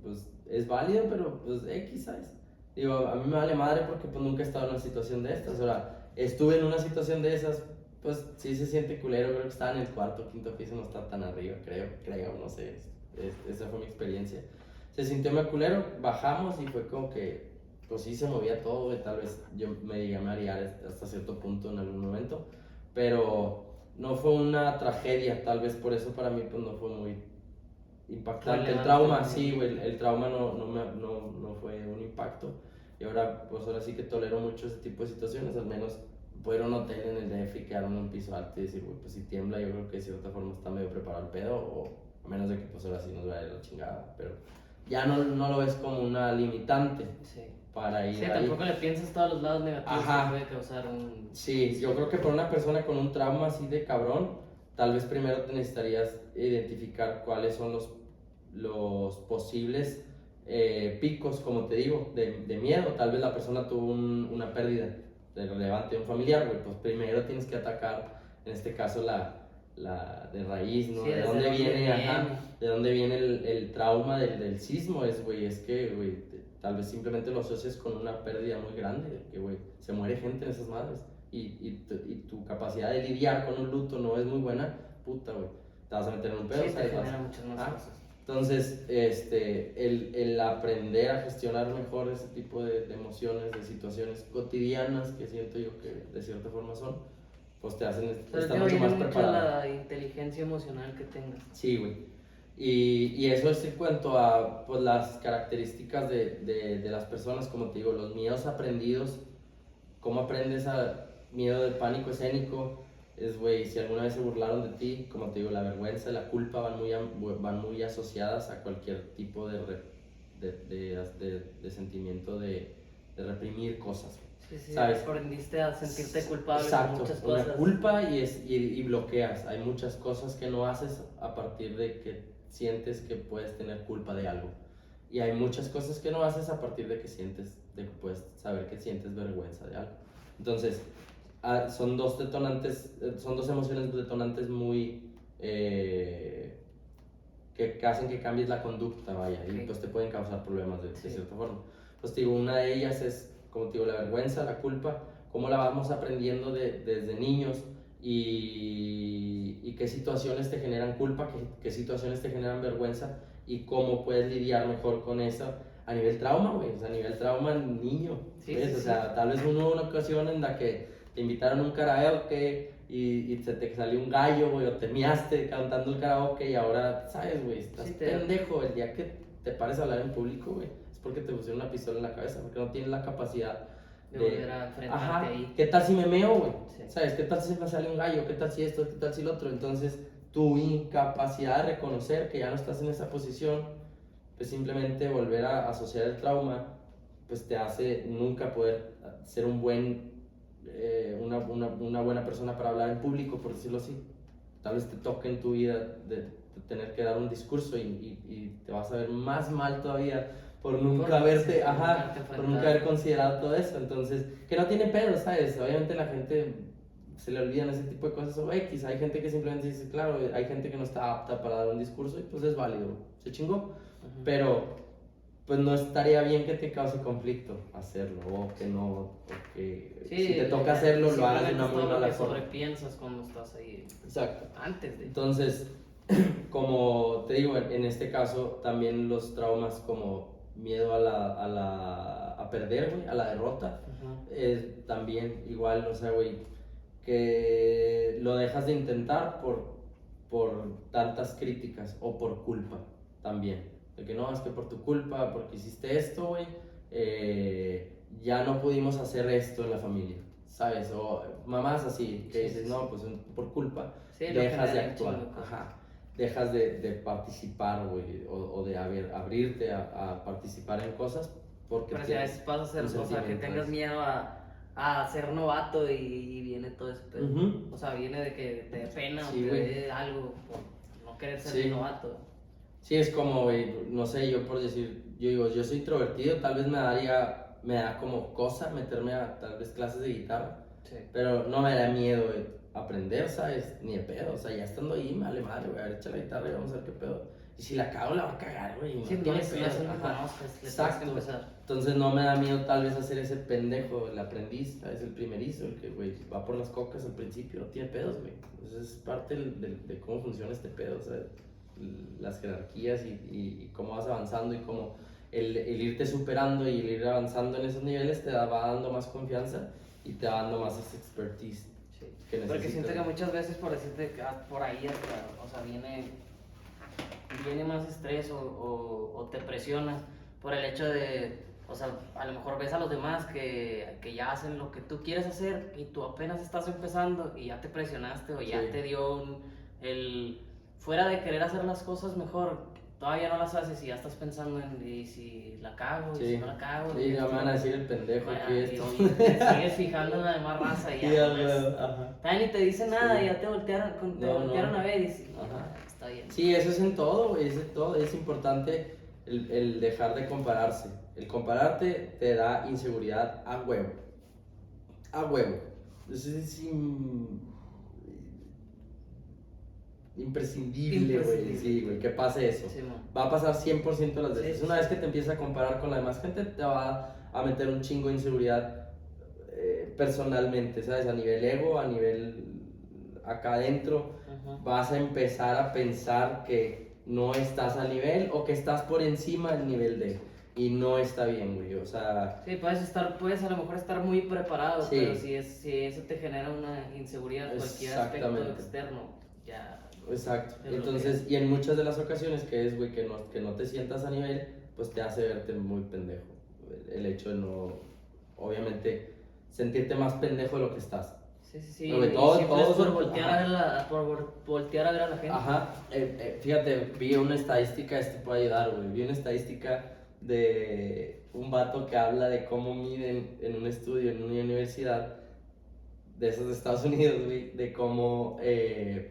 pues es válido, pero pues X, ¿sabes? Digo, a mí me vale madre porque pues nunca he estado en una situación de estas. Ahora, estuve en una situación de esas, pues sí se siente culero, creo que estaba en el cuarto, quinto piso, no está tan arriba, creo, no sé, esa fue mi experiencia. Se sintió muy culero, bajamos y fue como que, pues sí se movía todo, y tal vez yo me llegué a marear hasta cierto punto en algún momento, pero no fue una tragedia, tal vez por eso para mí pues no fue muy impactante. El trauma, sí, güey, el trauma no fue un impacto, y ahora pues ahora sí que tolero mucho ese tipo de situaciones, al menos poder un hotel en el DF y quedar en un piso alto y decir, güey, pues si tiembla, yo creo que de cierta forma está medio preparado el pedo, o a menos de que pues ahora sí nos vaya la chingada, pero ya no lo ves como una limitante. Sí. Para ir sí, ahí. Tampoco le piensas todos los lados negativos. Ajá. Que puede causar un... Sí, yo creo que para una persona con un trauma así de cabrón, tal vez primero te necesitarías identificar cuáles son los posibles picos, como te digo, de miedo. Tal vez la persona tuvo una pérdida relevante de un familiar, güey, pues primero tienes que atacar, en este caso, la de raíz, ¿no? Sí, ¿De dónde viene? Ajá, ¿de dónde viene el trauma del sismo? Es que, güey, tal vez simplemente lo asocias con una pérdida muy grande, que, güey, se muere gente en esas madres, y tu capacidad de lidiar con un luto no es muy buena, puta, güey, te vas a meter en un pedo. Sí, te genera muchas más cosas. Entonces, el aprender a gestionar mejor ese tipo de emociones, de situaciones cotidianas, que siento yo que de cierta forma son, pues te hacen estar mucho más preparado. La inteligencia emocional que tengas. Sí, güey. Y eso es en cuanto a pues, las características de las personas, como te digo, los miedos aprendidos, cómo aprendes a miedo del pánico escénico. Es, güey, si alguna vez se burlaron de ti, como te digo, la vergüenza y la culpa van muy asociadas a cualquier tipo de sentimiento de reprimir cosas. Sí, ¿sabes? Aprendiste a sentirte culpable. Exacto, de muchas cosas. una culpa y bloqueas. Hay muchas cosas que no haces a partir de que sientes que puedes tener culpa de algo. Y hay muchas cosas que no haces a partir de que sientes, de que puedes saber que sientes vergüenza de algo. Entonces, son dos detonantes, son dos emociones detonantes muy... que hacen que cambies la conducta, vaya, y pues te pueden causar problemas de cierta forma. Pues te digo, una de ellas es, como te digo, la vergüenza, la culpa, cómo la vamos aprendiendo desde niños y qué situaciones te generan culpa, qué situaciones te generan vergüenza y cómo puedes lidiar mejor con eso a nivel trauma, güey, o sea, a nivel trauma niño, ¿ves? O sea, tal vez una ocasión en la que te invitaron a un karaoke y se te salió un gallo, güey, o te miaste cantando el karaoke y ahora, ¿sabes, güey? Estás pendejo el día que te pares a hablar en público, güey. Es porque te pusieron una pistola en la cabeza, porque no tienes la capacidad de volver a enfrentarte ahí. ¿Qué tal si me meo, güey? ¿Sabes? ¿Qué tal si me sale un gallo? ¿Qué tal si esto? ¿Qué tal si lo otro? Entonces, tu incapacidad de reconocer que ya no estás en esa posición, pues simplemente volver a asociar el trauma, pues te hace nunca poder ser un buen una buena persona para hablar en público, por decirlo así. Tal vez te toque en tu vida de tener que dar un discurso y te vas a ver más mal todavía por nunca por nunca haber considerado todo eso. Entonces, que no tiene pedo, ¿sabes? Obviamente la gente se le olvidan ese tipo de cosas o X. Hay gente que simplemente dice, claro, hay gente que no está apta para dar un discurso y pues es válido, se chingó. Pero pues no estaría bien que te cause conflicto hacerlo, o que no, o que si te toca hacerlo, lo hagas de una muy mala forma. Sobrepiensas cuando estás ahí. Exacto. Antes de. Entonces, como te digo, en este caso, también los traumas como miedo a perder, güey, a la derrota, también igual, o sea, güey, que lo dejas de intentar por tantas críticas o por culpa también. De que no, es que por tu culpa, porque hiciste esto, güey, ya no pudimos hacer esto en la familia, ¿sabes? O mamás así, que dices, no, pues por culpa, dejas de actuar, dejas de participar, güey, o de abrirte a participar en cosas, porque... Pero si a veces pasa a ser, o sea, que tengas miedo a ser novato y viene todo ese pedo. O sea, viene de que te dé pena o te dé algo por no querer ser novato. Sí, es como, güey, no sé, yo por decir, yo digo, yo soy introvertido, tal vez me da como cosa meterme a tal vez clases de guitarra, pero no me da miedo aprender, ¿sabes? Ni de pedo, o sea, ya estando ahí, me vale madre, güey, a ver, echa la guitarra y vamos a ver qué pedo. Y si la cago, la va a cagar, güey, no tiene pedo. Exacto. Entonces no me da miedo tal vez hacer ese pendejo, el aprendiz, ¿sabes? El primerizo, el que, güey, va por las cocas al principio, no tiene pedos, güey. Entonces es parte de cómo funciona este pedo, ¿sabes? Las jerarquías y cómo vas avanzando y cómo el irte superando y el ir avanzando en esos niveles te va dando más confianza y te va dando más esa expertise que necesitas. Porque siento que muchas veces, por decirte, por ahí hasta, o sea, viene más estrés o te presiona por el hecho de, o sea, a lo mejor ves a los demás que ya hacen lo que tú quieres hacer y tú apenas estás empezando y ya te presionaste o ya te dio fuera de querer hacer las cosas mejor, todavía no las haces y ya estás pensando en y si la cago, y si no la cago. Y ya me van a decir el pendejo aquí esto. Y te sigues fijando en la demás raza y ya. Ni te dicen nada y ya te voltearon a ver y dices, está bien. Sí, eso es en todo, güey, es en todo. Es importante el dejar de compararse. El compararte te da inseguridad a huevo. A huevo. Es imprescindible, güey. Sí, güey, que pase eso. Sí, va a pasar 100% de las veces. Una vez que te empiezas a comparar con la demás gente, te va a meter un chingo de inseguridad personalmente, ¿sabes? A nivel ego, a nivel acá adentro. Vas a empezar a pensar que no estás a nivel o que estás por encima del nivel de. Y no está bien, güey, o sea... Sí, puedes a lo mejor estar muy preparado, pero si eso te genera una inseguridad, cualquier aspecto externo, ya... Exacto, entonces, y en muchas de las ocasiones que es, güey, que no te sientas a nivel, pues te hace verte muy pendejo. El hecho de no, obviamente, sentirte más pendejo de lo que estás. Sí, todos por voltear a ver a la gente. Fíjate, vi una estadística, esto puede ayudar, güey, vi una estadística de un vato que habla de cómo miden en un estudio, en una universidad de esos de Estados Unidos, güey, de cómo,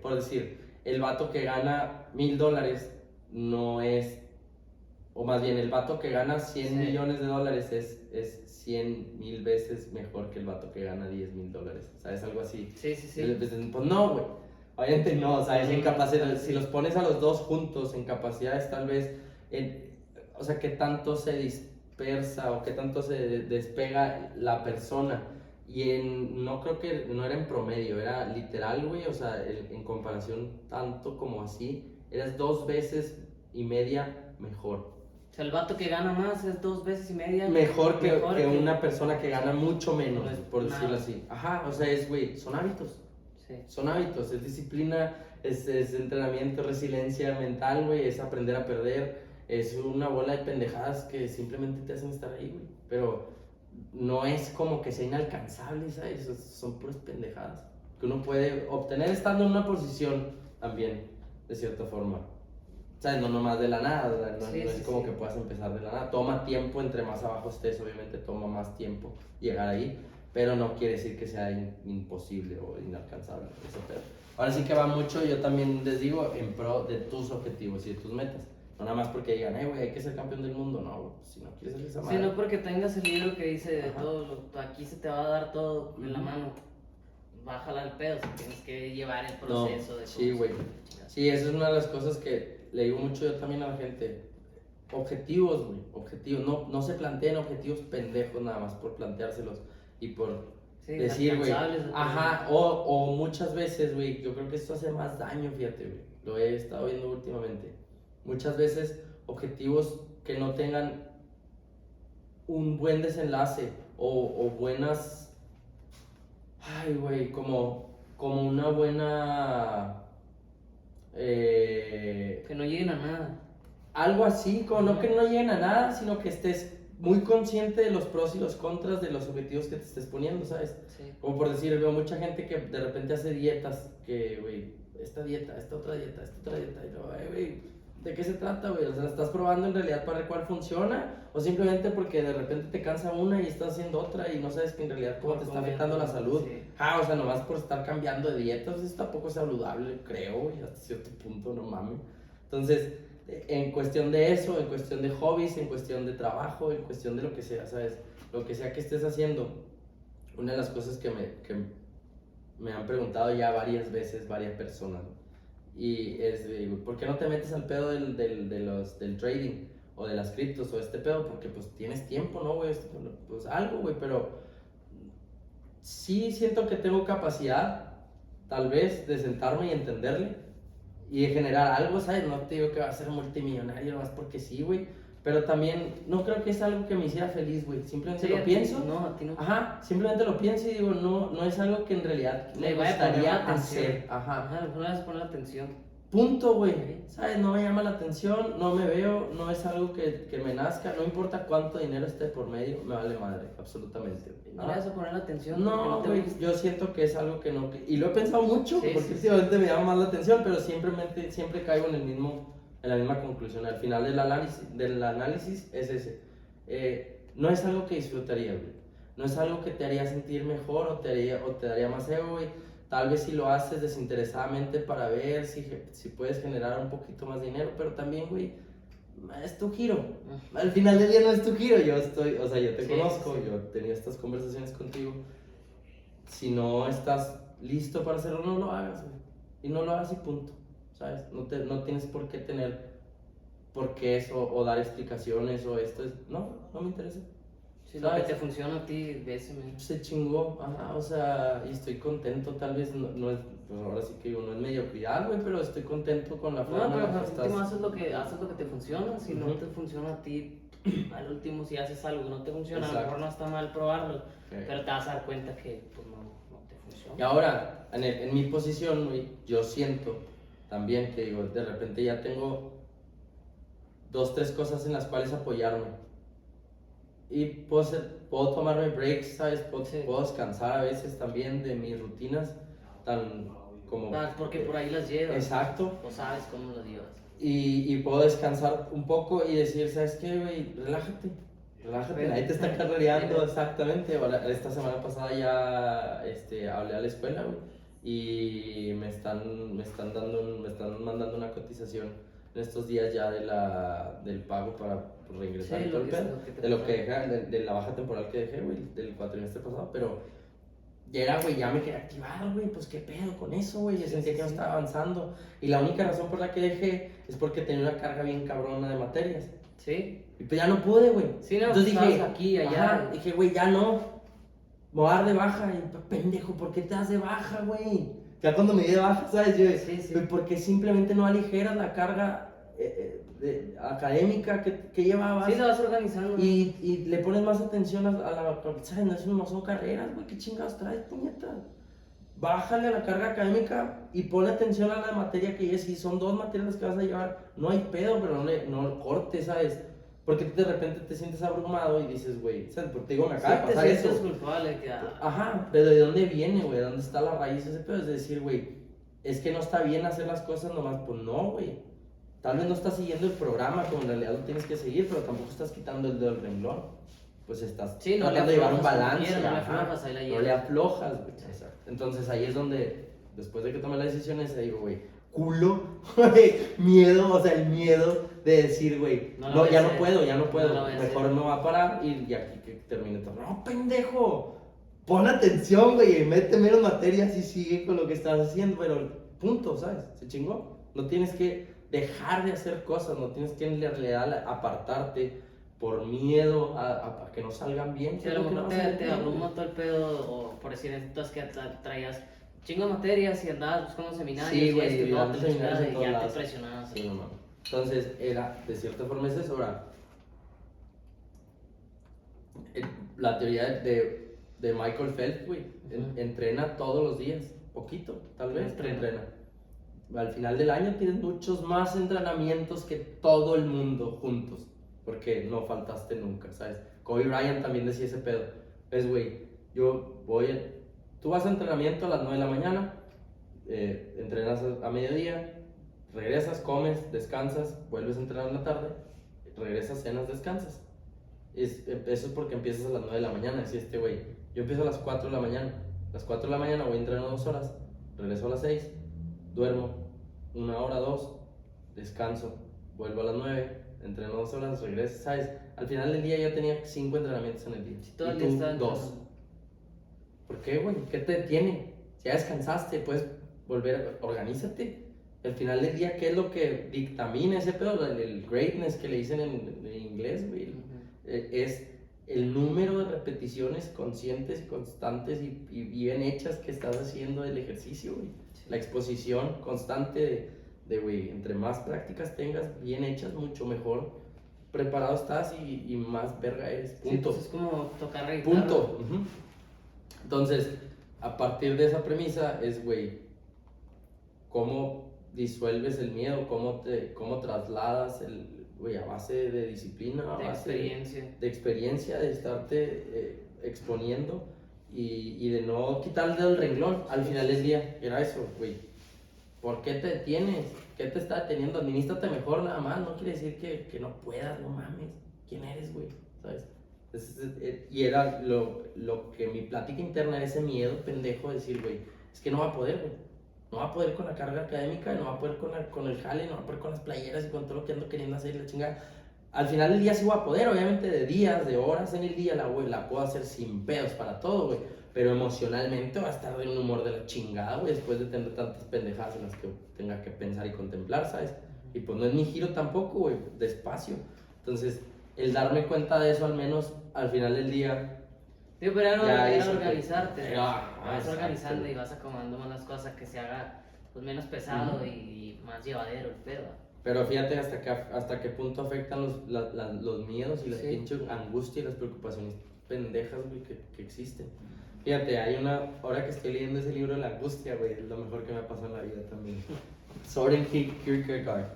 por decir, el vato que gana $1,000 no es o más bien el vato que gana 100 Sí. millones de dólares es 100,000 veces mejor que el vato que gana 10,000 dólares, ¿sabes? Algo así. Sí, sí, sí. Pues no, güey. Obviamente no, ¿sabes? En capacidad, Sí. si los pones a los dos juntos en capacidades, tal vez, o sea, qué tanto se dispersa o qué tanto se despega la persona. No creo que, no era en promedio, era literal, güey, o sea, en comparación tanto como así, eras 2,5 veces mejor. O sea, el vato que gana más es 2,5 veces Mejor que una persona que gana mucho menos, No es por decirlo nada. así. Ajá, o sea, güey, son hábitos. Sí. Son hábitos, es disciplina, es entrenamiento, resiliencia mental, güey, es aprender a perder, es una bola de pendejadas que simplemente te hacen estar ahí, güey. Pero no es como que sea inalcanzable, ¿sabes? Son puras pendejadas que uno puede obtener estando en una posición también, de cierta forma. ¿Sabes? No nomás de la nada, ¿verdad? No, Sí, no sí, es como sí. que puedas empezar de la nada. Toma tiempo, entre más abajo estés, obviamente toma más tiempo llegar ahí, pero no quiere decir que sea imposible o inalcanzable. Eso, pero ahora sí que va mucho, yo también les digo, en pro de tus objetivos y de tus metas. No nada más porque digan, güey, hay que ser campeón del mundo. No, güey, si no quieres ser esa madre. Sí, no porque tengas el libro que dice de Ajá. todo, aquí se te va a dar todo en la Ujú. mano. Va a jalar el pedo, si tienes que llevar el proceso de Sí, güey. Sí, esa es una de las cosas que le digo mucho yo también a la gente. Objetivos, güey, objetivos. No se planteen objetivos pendejos nada más por planteárselos y por Sí, decir, güey. alcanzables, Ajá, o muchas veces, güey, yo creo que esto hace más daño, fíjate, güey. Lo he estado viendo últimamente. Muchas veces objetivos que no tengan un buen desenlace o buenas. Ay, güey, como una buena. que no lleguen a nada. Algo así, como no Ujú. que no lleguen a nada, sino que estés muy consciente de los pros y los contras de los objetivos que te estés poniendo, ¿sabes? Sí. Como por decir, veo mucha gente que de repente hace dietas, que, güey, esta dieta, esta otra dieta, y luego, güey, ¿de qué se trata, güey? O sea, ¿la estás probando en realidad para ver cuál funciona? ¿O simplemente porque de repente te cansa una y estás haciendo otra y no sabes que en realidad cómo te está afectando la salud? Sí. O sea, nomás por estar cambiando de dieta, pues eso tampoco es saludable, creo, güey, hasta cierto punto, no mames. Entonces, en cuestión de eso, en cuestión de hobbies, en cuestión de trabajo, en cuestión de lo que sea, ¿sabes? Lo que sea que estés haciendo, una de las cosas que me han preguntado ya varias veces, varias personas, y es, ¿por qué no te metes al pedo del trading o de las criptos o este pedo? Porque pues tienes tiempo, ¿no, güey? Pues algo, güey, pero sí siento que tengo capacidad, tal vez, de sentarme y entenderle y de generar algo, ¿sabes? No te digo que va a ser multimillonario nomás porque sí, güey. Pero también no creo que es algo que me hiciera feliz, güey. Simplemente Sí, lo pienso. No, a ti no. Ajá, simplemente lo pienso y digo, no es algo que en realidad me Le vaya a poner gustaría la atención. hacer. Ajá. No le vas a poner la atención. Punto, güey. ¿Sabes? No me llama la atención, no me veo, no es algo que me nazca. No importa cuánto dinero esté por medio, me vale madre, absolutamente. No le vas a poner la atención. porque No, te güey, gusta. yo siento que es algo que no. Y lo he pensado mucho, Sí, porque sí, últimamente me llama más la atención, pero siempre caigo en la misma conclusión. Al final del análisis es ese. No es algo que disfrutaría, güey. No es algo que te haría sentir mejor o te daría más ego, güey. Tal vez si lo haces desinteresadamente para ver si puedes generar un poquito más de dinero, pero también, güey, es tu giro. Al final del día no es tu giro. Yo te conozco, sí. yo he tenido estas conversaciones contigo. Si no estás listo para hacerlo, no lo hagas, güey. Y no lo hagas y punto, ¿sabes? No tienes por qué tener por qué eso o dar explicaciones o esto es. No me interesa. Si lo que te funciona a ti, béseme. Se chingó, ajá, o sea, y estoy contento, tal vez no es, pues ahora sí que digo, no es mediocridad, güey, pero estoy contento con la forma No, pero en la al que último estás. haces lo que te funciona. Si no te funciona a ti, al último si haces algo que no te funciona, a lo Exacto. mejor no está mal probarlo, pero te vas a dar cuenta que pues, no te funciona. Y ahora, en mi posición, güey, yo siento también que digo, de repente ya tengo 2, 3 cosas en las cuales apoyarme. Y puedo tomarme breaks, ¿sabes? Puedo descansar a veces también de mis rutinas, tan como. Porque por ahí las llevas. Exacto. O sabes cómo las llevas. Y puedo descansar un poco y decir, ¿sabes qué, güey? Relájate, nadie te está carrereando, exactamente. Ahora, esta semana pasada ya hablé a la escuela, güey, y me están mandando una cotización en estos días ya del pago para reingresar Sí, y todo el lo que- pedo, lo que te de lo que pasó. dejé, de la baja temporal que dejé, güey, del cuatrimestre pasado, pero ya era, güey, ya me quería activar, güey, pues qué pedo con eso, güey, yo Sí, sentía sí, que no sí. estaba avanzando, y la única razón por la que dejé es porque tenía una carga bien cabrona de materias, Sí. y pues ya no pude, güey. Sí, no, Entonces estabas dije, aquí, allá. ajá, dije, güey, ya no, me voy a dar de baja, y pendejo, ¿por qué te das de baja, güey? Ya cuando me di de baja, ¿sabes? Yo, Sí, sí. güey, porque simplemente no aligeras la carga académica que llevabas. Sí, lo vas organizando. Y le pones más atención a la, ¿sabes? No son carreras, güey, ¿qué chingados traes, puñeta? Bájale a la carga académica y ponle atención a la materia que es. Si son 2 materias las que vas a llevar, no hay pedo, pero no cortes, ¿sabes? Porque tú de repente te sientes abrumado y dices, güey, ¿sabes? Porque te digo, me acaba de pasar te eso. sientes culpable. Ajá, pero ¿de dónde viene, güey? ¿Dónde está la raíz de ese pedo? Es decir, güey, es que no está bien hacer las cosas nomás, pues no, güey. Tal vez no estás siguiendo el programa como en realidad lo tienes que seguir, pero tampoco estás quitando el dedo del renglón. Pues estás tratando de llevar un balance. No le aflojas, güey. Exacto. Entonces ahí es donde, después de que tomé la decisión esa, digo, güey, culo, güey, miedo, o sea, el miedo de decir, güey, no, ya no puedo, mejor me va a parar y aquí que termine todo. No, pendejo, pon atención, güey, mete menos materias y sigue con lo que estás haciendo, pero punto, ¿sabes? Se chingó. No tienes que dejar de hacer cosas, no tienes que en realidad apartarte por miedo a que no salgan bien. Si a lo mejor te abruma todo el pedo, o por decir, entonces que traías chingo de materias y andabas buscando seminarios, sí, güey, y ya te presionabas. Sí, no mames. Entonces era, de cierta forma es eso. Ahora, la teoría de Michael Phelps, güey, entrena todos los días, poquito, tal vez, pero entrena. Al final del año tienes muchos más entrenamientos que todo el mundo juntos, porque no faltaste nunca, ¿sabes? Kobe Bryant también decía ese pedo. Es, güey, tú vas a entrenamiento a las 9 de la mañana, entrenas a mediodía, regresas, comes, descansas, vuelves a entrenar en la tarde, regresas, cenas, descansas. Eso es porque empiezas a las 9 de la mañana. Decía este güey, yo empiezo a las 4 de la mañana. A las 4 de la mañana voy a entrenar 2 horas, regreso a las 6, duermo 1 hora, 2, descanso, vuelvo a las 9, entreno 2 horas, regreso, ¿sabes? Al final del día yo tenía 5 entrenamientos en el día. Si todo y el tú, día 2. ¿Por qué, güey? ¿Qué te detiene? Si ya descansaste, puedes volver, organízate. Al final del día, ¿qué es lo que dictamina ese pedo? El greatness que le dicen en inglés, güey. Es el número de repeticiones conscientes y constantes y bien hechas que estás haciendo del ejercicio, güey. Sí. La exposición constante güey, entre más prácticas tengas bien hechas, mucho mejor preparado estás y más verga eres. Punto. Sí, pues es como tocar la guitarra. Punto. Entonces, a partir de esa premisa es, güey, cómo disuelves el miedo, cómo trasladas güey, a base de disciplina, a base de experiencia, de estarte exponiendo y de no quitar el dedo del renglón al final del día. Era eso, güey. ¿Por qué te detienes? ¿Qué te está deteniendo? Administrate mejor nada más. No quiere decir que no puedas, no mames. ¿Quién eres, güey? ¿Sabes? Y era lo que mi plática interna era ese miedo pendejo de decir, güey, es que no va a poder, güey. No va a poder con la carga académica, no va a poder con el jale, no va a poder con las playeras y con todo lo que ando queriendo hacer, la chingada. Al final del día sí voy a poder, obviamente de días, de horas en el día la puedo hacer sin pedos para todo, güey. Pero emocionalmente va a estar de un humor de la chingada, güey, después de tener tantas pendejadas en las que tenga que pensar y contemplar, ¿sabes? Y pues no es mi giro tampoco, güey, despacio. Entonces, el darme cuenta de eso al menos al final del día... Sí, pero era organizarte, vas organizando y vas acomodando más las cosas, que se haga pues, menos pesado y más llevadero el pedo. Pero fíjate hasta qué punto afectan los miedos y las pinches angustias y las preocupaciones pendejas, güey, que existen. Fíjate, ahora que estoy leyendo ese libro de la angustia, güey, es lo mejor que me ha pasado en la vida también. Soren Kierkegaard.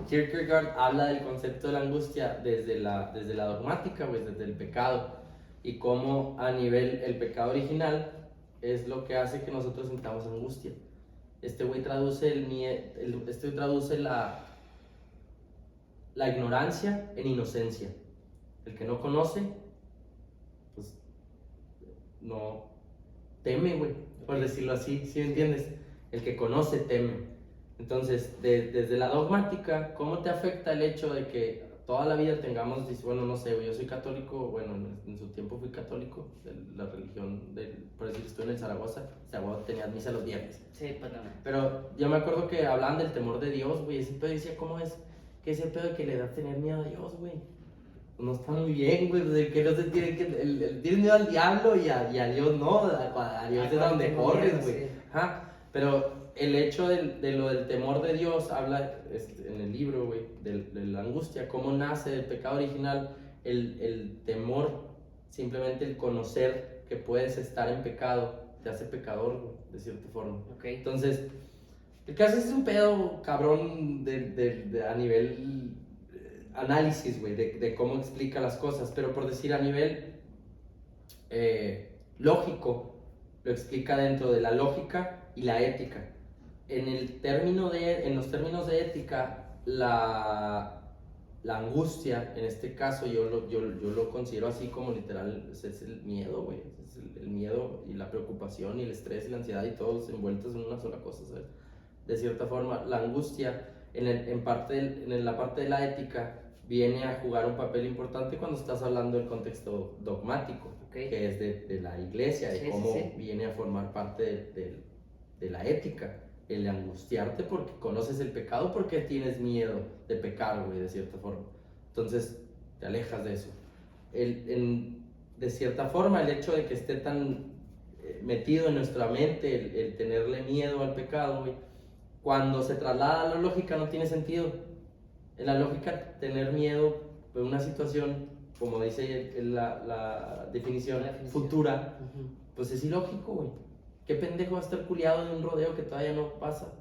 Kierkegaard habla del concepto de la angustia desde la dogmática, güey, desde el pecado. Y cómo a nivel el pecado original es lo que hace que nosotros sintamos angustia. Este güey traduce la ignorancia en inocencia. El que no conoce, pues no teme, güey, por decirlo así, ¿sí me entiendes? El que conoce teme. Entonces, desde la dogmática, ¿cómo te afecta el hecho de que toda la vida tengamos, bueno, no sé, yo soy católico, bueno, en su tiempo fui católico, de la religión, por decir, estuve en el Zaragoza tenía misa los viernes. Sí, pues no. Pero yo me acuerdo que hablaban del temor de Dios, güey, ese pedo decía, ¿cómo es que ese pedo de que le da tener miedo a Dios, güey? No está muy bien, güey, pues, que no se tiene que, tiene miedo al diablo y a Dios no, a Dios es donde corres, güey. Ajá, pero el hecho de lo del temor de Dios habla en el libro, güey, de la angustia, cómo nace del pecado original, el temor, simplemente el conocer que puedes estar en pecado, te hace pecador, güey, de cierta forma. Okay. Entonces, el caso es un pedo cabrón a nivel análisis, güey, de cómo explica las cosas, pero por decir a nivel lógico, lo explica dentro de la lógica y la ética. En los términos de ética, la angustia, en este caso, yo lo considero así como literal, es el miedo, güey, es el miedo y la preocupación y el estrés y la ansiedad y todos envueltos en una sola cosa, ¿sabes? De cierta forma, la angustia en la parte de la ética viene a jugar un papel importante cuando estás hablando del contexto dogmático, okay, que es de la iglesia, de cómo viene a formar parte de la ética, el angustiarte porque conoces el pecado, porque tienes miedo de pecar, güey, de cierta forma. Entonces, te alejas de eso. De cierta forma, el hecho de que esté tan metido en nuestra mente, el tenerle miedo al pecado, güey, cuando se traslada a la lógica no tiene sentido. En la lógica, tener miedo de una situación, como dice la definición futura, pues es ilógico, güey. ¿Qué pendejo va a estar culiado de un rodeo que todavía no pasa?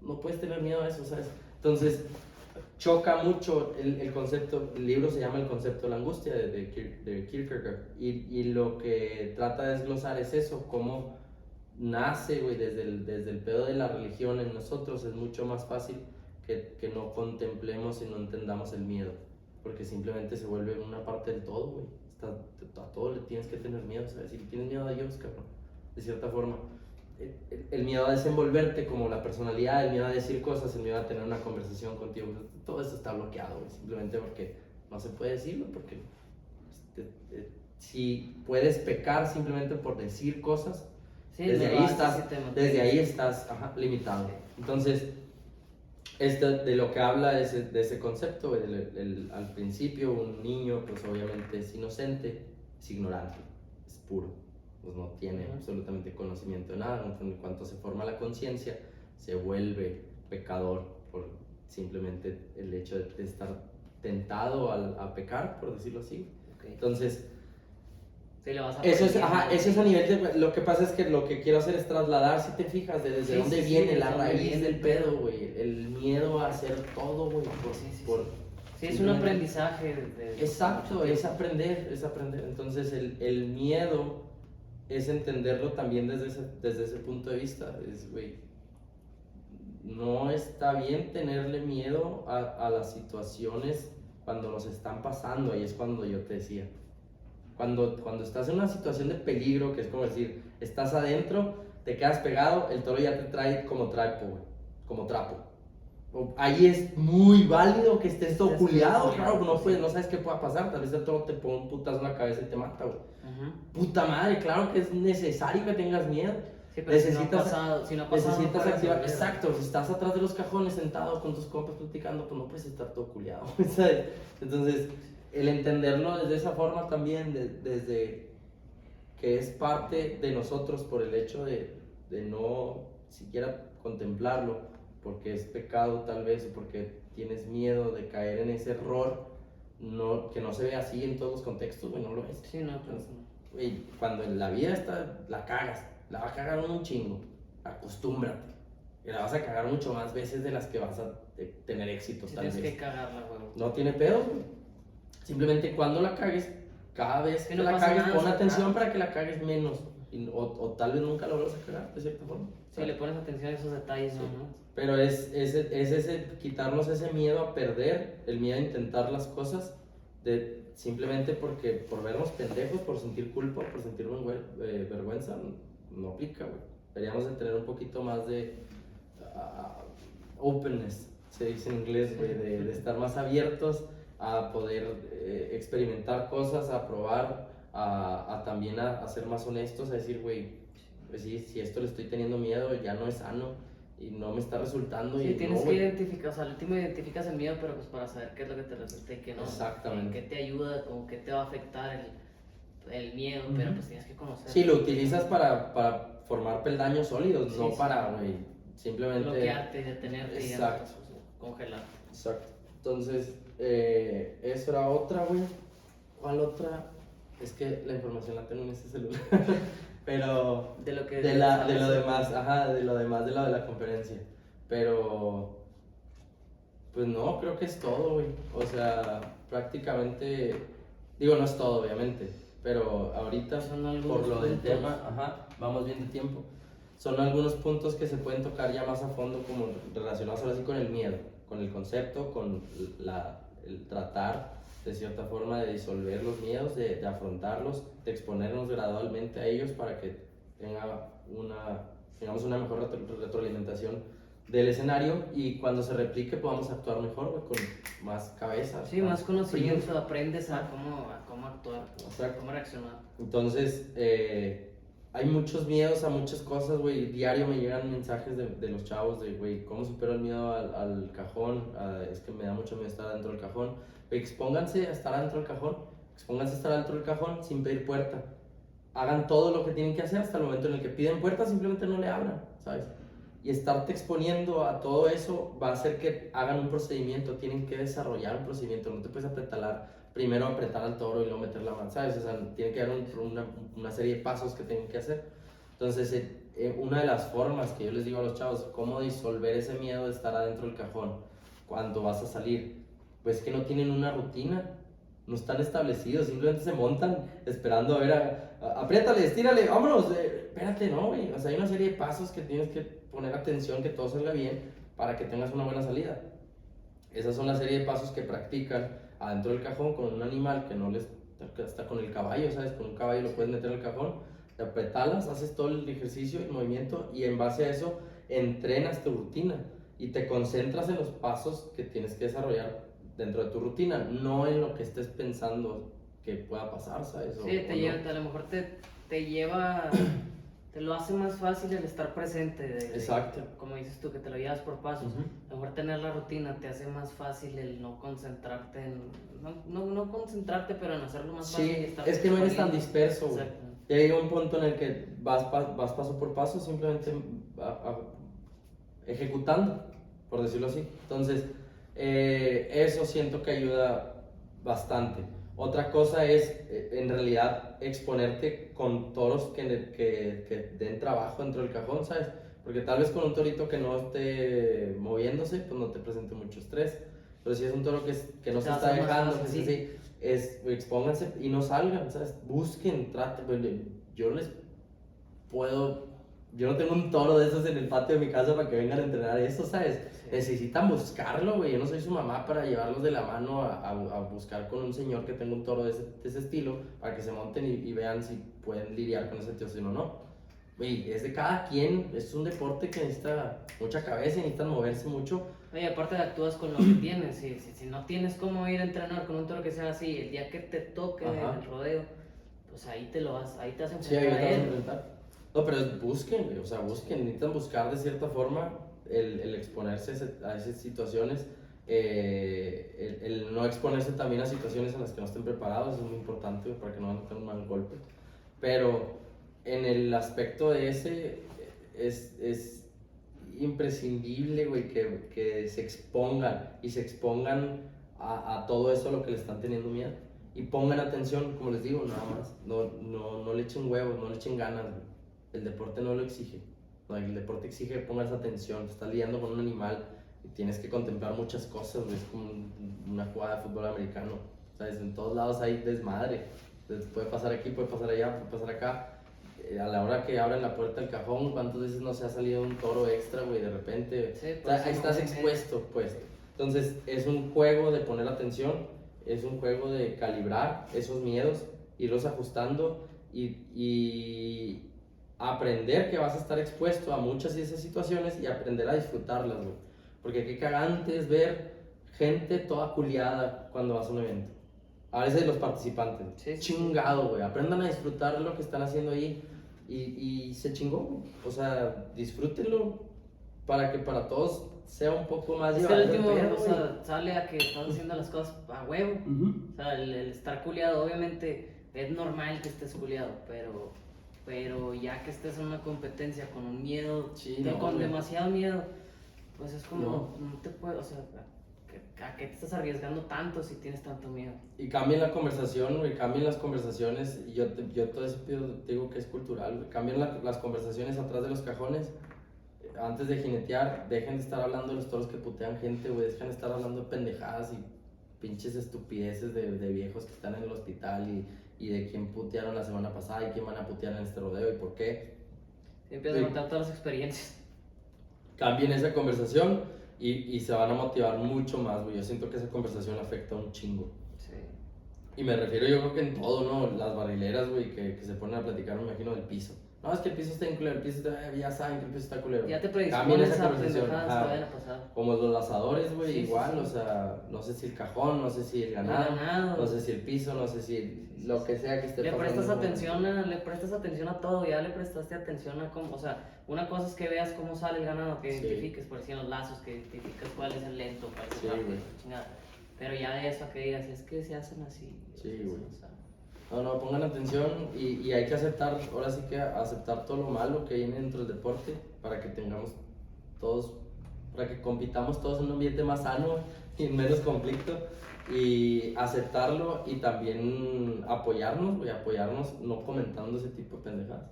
No puedes tener miedo a eso, ¿sabes? Entonces, choca mucho el concepto, el libro se llama El concepto de la angustia de Kierkegaard, y lo que trata de desglosar es eso, cómo nace, güey, desde el pedo de la religión en nosotros. Es mucho más fácil que no contemplemos y no entendamos el miedo, porque simplemente se vuelve una parte del todo, güey. A todo le tienes que tener miedo, ¿sabes? Si tienes miedo a Dios, cabrón, de cierta forma. El miedo a desenvolverte como la personalidad, el miedo a decir cosas, el miedo a tener una conversación contigo, todo eso está bloqueado, güey, simplemente porque no se puede decirlo, porque si puedes pecar simplemente por decir cosas, sí, desde ahí estás limitado. Entonces, de lo que habla de ese concepto, al principio un niño pues obviamente es inocente, es ignorante, es puro, pues no tiene absolutamente conocimiento de nada. En cuanto se forma la conciencia, se vuelve pecador por simplemente el hecho de estar tentado a pecar, por decirlo así. Okay. Entonces, sí, eso es a nivel de... Lo que pasa es que lo que quiero hacer es trasladar, si te fijas, de desde dónde viene la raíz del pedo, güey. El miedo a hacer todo, güey. Sí, es un aprendizaje. Exacto, es aprender. Entonces, el miedo es entenderlo también desde ese punto de vista. Es, güey, no está bien tenerle miedo a las situaciones cuando nos están pasando. Ahí es cuando yo te decía. Cuando estás en una situación de peligro, que es como decir, estás adentro, te quedas pegado, el toro ya te trae como trapo, güey, como trapo. Ahí es muy válido que estés todo culiado, claro, no sabes qué pueda pasar, tal vez el toro te pone un putazo en la cabeza y te mata, güey. Puta madre, claro que es necesario que tengas miedo. Sí, pero necesitas activar, exacto, si estás atrás de los cajones sentado con tus compas platicando, pues no puedes estar todo culiado, ¿sabes? Entonces, el entenderlo desde esa forma también, desde que es parte de nosotros por el hecho de no siquiera contemplarlo, porque es pecado tal vez, o porque tienes miedo de caer en ese error, que no se ve así en todos los contextos, güey, no lo es. Sí, no, pues no. Güey, cuando en la vida la cagas, la vas a cagar un chingo, acostúmbrate. Y la vas a cagar mucho más veces de las que vas a tener éxito, sí, tal vez. Tienes que cagarla, güey. No tiene pedo, güey. Simplemente cuando la cagues, cada vez que la cagues, pon atención para que la cagues menos. O tal vez nunca lo vuelvas a cagar, de cierta forma. Sí, le pones atención a esos detalles, sí. ¿No? Pero es quitarnos ese miedo a perder, el miedo a intentar las cosas, simplemente por vernos pendejos, por sentir culpa, por sentir vergüenza, no aplica, güey. Deberíamos de tener un poquito más de openness, se dice en inglés, güey, de estar más abiertos a poder experimentar cosas, a probar, a también a ser más honestos, a decir, güey, pues sí, si esto le estoy teniendo miedo, ya no es sano y no me está resultando. Sí, y tienes no, que güey. identificar, o sea, al último identificas el miedo, pero pues para saber qué es lo que te resulta y qué no. Exactamente. Qué te ayuda, como qué te va a afectar el miedo, pero pues tienes que conocer. Sí, lo utilizas para formar peldaños sólidos, Sí, no sí. para, güey, simplemente... Bloquearte, detenerte Exacto. y pues, congelarte. Exacto. Entonces, eso era otra, güey. ¿Cuál otra? Es que la información la tengo en este celular. Pero De lo que de lo sabes, demás, ajá, de lo demás de la conferencia. Pero pues no, creo que es todo, güey. O sea, prácticamente, digo, no es todo, obviamente, pero ahorita, Son algunos por lo del puntos. tema, ajá, vamos bien de tiempo. Son algunos puntos que se pueden tocar ya más a fondo, como relacionados ahora sí con el miedo, con el concepto, con el tratar de cierta forma de disolver los miedos, de afrontarlos, de exponernos gradualmente a ellos para que tengamos una mejor retroalimentación del escenario y cuando se replique podamos actuar mejor, güey, con más cabeza. Sí, más conocimiento, frío. aprendes a cómo actuar, Exacto. cómo reaccionar. Entonces, hay muchos miedos a muchas cosas, güey. Diario me llegan mensajes de los chavos de, güey, ¿cómo supero el miedo al cajón? Es que me da mucho miedo estar dentro del cajón. Güey, expónganse a estar dentro del cajón. Expónganse a estar dentro del cajón sin pedir puerta. Hagan todo lo que tienen que hacer hasta el momento en el que piden puerta, simplemente no le abran, ¿sabes? Y estarte exponiendo a todo eso va a hacer que hagan un procedimiento, tienen que desarrollar un procedimiento, no te puedes apretalar, primero apretar al toro y luego meter la mano, ¿sabes? O sea, tiene que haber una serie de pasos que tienen que hacer. Entonces, una de las formas que yo les digo a los chavos, cómo disolver ese miedo de estar adentro del cajón cuando vas a salir, pues que no tienen una rutina, no están establecidos, simplemente se montan esperando a ver, apriétale, estírale, vámonos, espérate, no, güey, o sea, hay una serie de pasos que tienes que poner atención, que todo salga bien para que tengas una buena salida. Esas son la serie de pasos que practican adentro del cajón con un animal que no les, hasta con el caballo, ¿sabes? Con un caballo lo puedes meter al cajón, te apretalas, haces todo el ejercicio, el movimiento y en base a eso entrenas tu rutina y te concentras en los pasos que tienes que desarrollar dentro de tu rutina, no en lo que estés pensando que pueda pasar, ¿sabes? Sí, a lo mejor te lleva, te lo hace más fácil el estar presente. Exacto. Como dices tú, que te lo llevas por pasos. A lo mejor tener la rutina te hace más fácil el no concentrarte no concentrarte, pero en hacerlo más fácil. Sí, es que no eres tan disperso, güey. Exacto. Ya llega un punto en el que vas paso por paso, simplemente ejecutando, por decirlo así. Entonces, eso siento que ayuda bastante. Otra cosa es, en realidad, exponerte con toros que den trabajo dentro del cajón, ¿sabes? Porque tal vez con un torito que no esté moviéndose, pues no te presente mucho estrés. Pero si es un toro que no se está dejando, expónganse y no salgan, ¿sabes? Busquen, traten. Yo no tengo un toro de esos en el patio de mi casa para que vengan a entrenar eso, ¿sabes? Sí. Necesitan buscarlo, güey. Yo no soy su mamá para llevarlos de la mano a buscar con un señor que tenga un toro de ese estilo para que se monten y vean si pueden lidiar con ese tío, si no. Güey, es de cada quien. Es un deporte que necesita mucha cabeza y necesitan moverse mucho. Oye, aparte de actúas con lo que tienes. Si no tienes cómo ir a entrenar con un toro que sea así, el día que te toque en el rodeo, pues ahí te vas a enfrentar. Sí, ahí te vas a enfrentar. No, pero busquen, güey, o sea, necesitan buscar de cierta forma el exponerse a esas situaciones, el no exponerse también a situaciones en las que no estén preparados, es muy importante, güey, para que no van a tener un mal golpe. Pero en el aspecto de ese, es imprescindible, güey, que se expongan y se expongan a todo eso a lo que le están teniendo miedo. Y pongan atención, como les digo, nada más, no le echen huevos, no le echen ganas, güey. El deporte no lo exige. No, el deporte exige que pongas atención. Te estás lidiando con un animal y tienes que contemplar muchas cosas. Es como una jugada de fútbol americano. ¿Sabes? En todos lados hay desmadre. Entonces, puede pasar aquí, puede pasar allá, puede pasar acá. A la hora que abren la puerta del cajón, ¿cuántas veces no se ha salido un toro extra, güey? De repente. Sí, o sea, ahí estás expuesto, pues. Entonces, es un juego de poner atención. Es un juego de calibrar esos miedos, irlos ajustando y aprender que vas a estar expuesto a muchas de esas situaciones y aprender a disfrutarlas, güey. Porque qué cagante es ver gente toda culiada cuando vas a un evento. A veces los participantes. Sí, sí, chingado, güey. Aprendan a disfrutar lo que están haciendo ahí. Y se chingó. O sea, disfrútenlo para que para todos sea un poco más Es que el llevadero último, pedo, o güey. sea, sale a que estás haciendo las cosas a huevo. O sea, el estar culiado, obviamente, es normal que estés culiado, pero ya que estés en una competencia con un miedo, Sí, con güey. demasiado miedo, pues es como, No. no te puedes, o sea, ¿a qué te estás arriesgando tanto si tienes tanto miedo? Y cambien la conversación, güey, cambien las conversaciones. Y yo todo eso te digo que es cultural, güey. Cambien las conversaciones atrás de los cajones. Antes de jinetear, dejen de estar hablando de los toros que putean gente, güey. Dejen de estar hablando de pendejadas y pinches estupideces de viejos que están en el hospital y de quién putearon la semana pasada y quién van a putear en este rodeo y por qué. Y empiezas a contar todas las experiencias. Cambien esa conversación y se van a motivar mucho más, güey. Yo siento que esa conversación afecta un chingo. Sí. Y me refiero, yo creo que en todo, ¿no? Las barrileras, güey, que se ponen a platicar, me imagino, del piso. No, es que el piso está en culero, el piso está, ya saben que el piso está culero. Ya te Cambien predispones esa a conversación. pendejadas ajá. que vayan a pasar. Como los lazadores, güey, Sí, sí, igual, sí. o sea, no sé si el cajón, no sé si el ganado, no sé si el piso, no sé si lo que sea que esté Le pasando. prestas atención a todo, ya le prestaste atención a cómo, o sea, una cosa es que veas cómo sale el ganado, que Sí. identifiques, por decir en los lazos, que identifiques cuál es el lento, cuál es el Sí, rápido, güey. chingada. Pero ya de eso a que digas, es que se hacen así. Sí, güey. O sea, No, pongan atención y hay que aceptar, ahora sí que aceptar todo lo malo que viene dentro del deporte para que tengamos todos, para que compitamos todos en un ambiente más sano y en menos conflicto y aceptarlo y también apoyarnos, güey, apoyarnos no comentando ese tipo de pendejadas,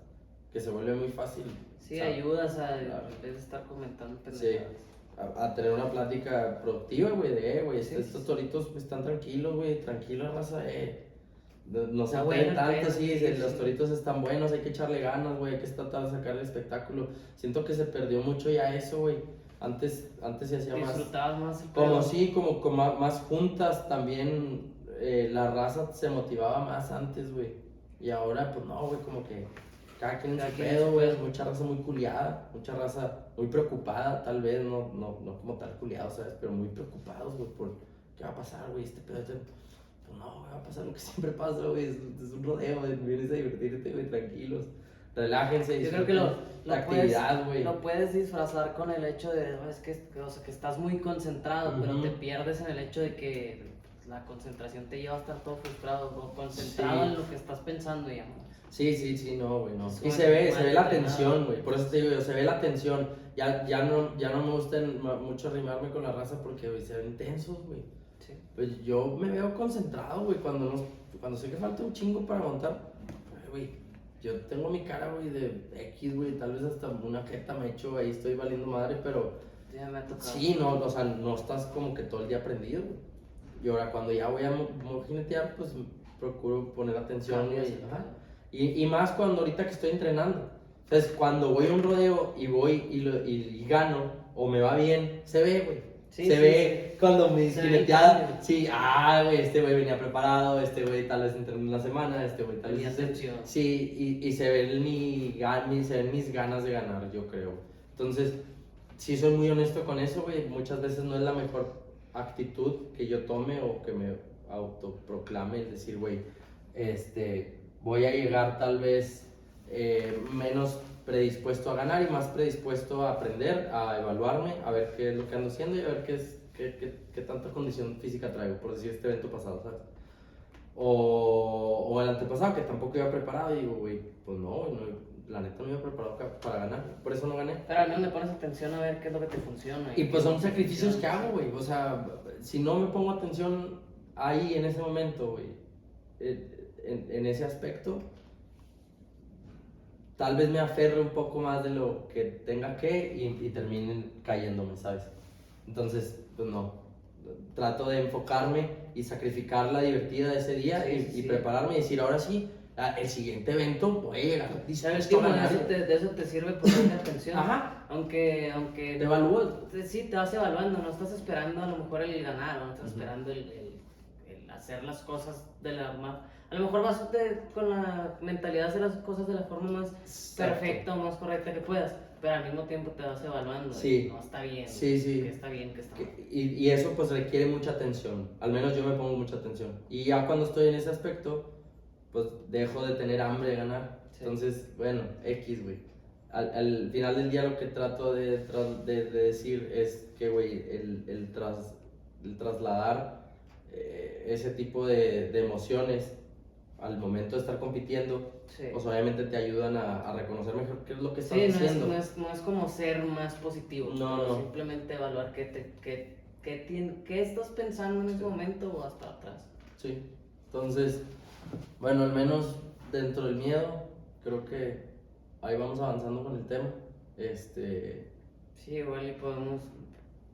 que se vuelve muy fácil. sí, ¿sabes? ayudas a, Claro. en vez de estar comentando Sí, pendejadas. a tener una plática productiva, güey, de, güey, Sí, estos sí. toritos pues, están tranquilos, güey, tranquila raza, no se Está alteren bueno el tanto, pedo, sí, sí, los sí. toritos están buenos, hay que echarle ganas, güey, hay que tratar de sacar el espectáculo. Siento que se perdió mucho ya eso, güey. Antes se hacía más. Disfrutabas más el Como pedo. sí, como más juntas también, la raza se motivaba más antes, güey. Y ahora, pues no, güey, como que cada quien en Cada su quien en pedo, su güey. pedo. Mucha raza muy culiada, mucha raza muy preocupada, tal vez, no como tal culiado, ¿sabes? Pero muy preocupados, güey, por qué va a pasar, güey, este pedo. Pues no, güey, va a pasar lo que siempre pasa, güey. Es un rodeo, güey. Vienes a divertirte, güey, tranquilos. Relájense. Yo creo que disfruten la actividad, güey. lo puedes disfrazar con el hecho de, no, es o sea, que estás muy concentrado, pero Ujú. te pierdes en el hecho de que la concentración te lleva a estar todo frustrado, o concentrado Sí. en lo que estás pensando ya. Sí, no, güey, no. Es Y como se que ve mal la entrenado. tensión, güey. Por eso te digo yo, se ve la tensión. Ya no me gusta mucho arrimarme con la raza porque, güey, se ven tensos, güey. Sí. Pues yo me veo concentrado, güey, cuando sé que falta un chingo para montar. Güey, yo tengo mi cara, güey, de X, güey, tal vez hasta una jeta me echo, ahí estoy valiendo madre, pero Ya me ha tocado. sí, no, o sea, no estás como que todo el día prendido, güey. Y ahora cuando ya voy a jinetear, pues procuro poner atención, Cambias güey. el Ajá. pedo. Y más cuando ahorita que estoy entrenando. Entonces, cuando voy a un rodeo y voy y gano, o me va bien, se ve, güey. Sí, se sí, ve cuando mi Se ve el jineteada, cambio. sí, güey, este güey venía preparado, este güey tal vez entrenó una semana, este güey tal Tenía vez. atención. Sí, y se ven se ven mis ganas de ganar, yo creo. Entonces, sí soy muy honesto con eso, güey. Muchas veces no es la mejor actitud que yo tome o que me autoproclame, es decir, güey, voy a llegar tal vez menos predispuesto a ganar y más predispuesto a aprender, a evaluarme, a ver qué es lo que ando haciendo y a ver qué tanta condición física traigo, por decir este evento pasado, ¿sabes? O el antepasado, que tampoco iba preparado, y digo, güey, pues no, la neta no iba preparado para ganar, por eso no gané. Pero al menos le pones atención a ver qué es lo que te funciona. Y pues qué son no te sacrificios que funciona. hago, güey. O sea, si no me pongo atención ahí en ese momento, güey, en ese aspecto, tal vez me aferre un poco más de lo que tenga que y terminen cayéndome, ¿sabes? Entonces, pues no. Trato de enfocarme y sacrificar la divertida de ese día y prepararme y decir, ahora sí, el siguiente evento voy a llegar dispuesto a ganar. De eso te sirve ponerle atención. Ajá. Aunque Te evalúas. sí, te vas evaluando, no estás esperando a lo mejor el ganar, no estás esperando el hacer las cosas de la más... A lo mejor vas con la mentalidad de hacer las cosas de la forma más Exacto. perfecta o más correcta que puedas, pero al mismo tiempo te vas evaluando. Sí. No está bien. Sí, sí. Que está bien, que está mal. Y eso pues requiere mucha atención. Al menos yo me pongo mucha atención. Y ya cuando estoy en ese aspecto, pues dejo de tener hambre de ganar. Sí. Entonces, bueno, X, güey. Al final del día lo que trato de decir es que, güey, el trasladar ese tipo de emociones al momento de estar compitiendo, sí, pues obviamente te ayudan a reconocer mejor qué es lo que estás haciendo. No es como ser más positivo, no. Simplemente evaluar qué estás pensando en ese momento o hasta atrás. Sí, entonces, bueno, al menos dentro del miedo, creo que ahí vamos avanzando con el tema. Sí, igual y podemos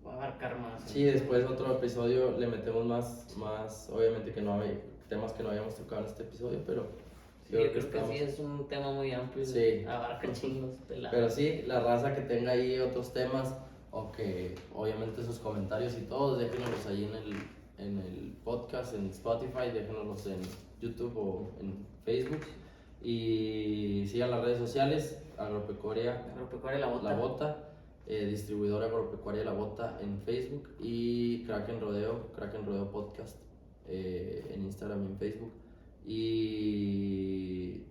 abarcar más. Sí, después otro episodio le metemos más obviamente que no hay temas que no habíamos tocado en este episodio, pero sí, yo creo que sí es un tema muy amplio, sí, abarca chingos de la... Pero sí, la raza que tenga ahí otros temas o que obviamente sus comentarios y todo, déjenoslos ahí en el podcast, en Spotify, déjenoslos en YouTube o en Facebook y sigan las redes sociales, Agropecuaria La Bota, distribuidora Agropecuaria La Bota en Facebook y Kraken Rodeo Podcast en Instagram y en Facebook. Y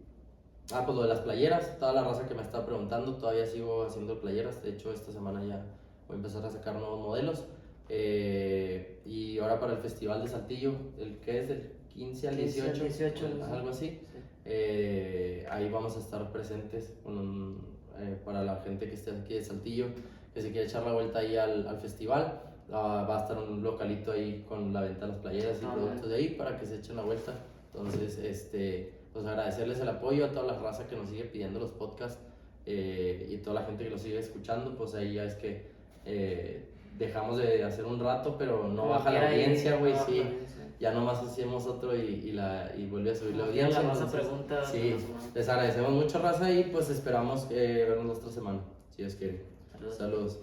pues lo de las playeras, toda la raza que me está preguntando, todavía sigo haciendo playeras. De hecho, esta semana ya voy a empezar a sacar nuevos modelos. Y ahora para el Festival de Saltillo, el que es del 15 al 18, algo así. Sí. Ahí vamos a estar presentes para la gente que esté aquí de Saltillo, que se quiere echar la vuelta ahí al festival. Va a estar un localito ahí con la venta de las playeras y productos de ahí para que se echen la vuelta. Entonces, pues agradecerles el apoyo a toda la raza que nos sigue pidiendo los podcasts y toda la gente que los sigue escuchando. Pues ahí ya es que dejamos de hacer un rato, pero no baja la audiencia, güey. Sí, ya nomás hacemos otro y vuelve a subir la audiencia. La raza pregunta. Sí, les agradecemos mucho, raza, y pues esperamos vernos la otra semana, si Dios quiere. Saludos.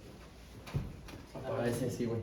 A veces sí, güey.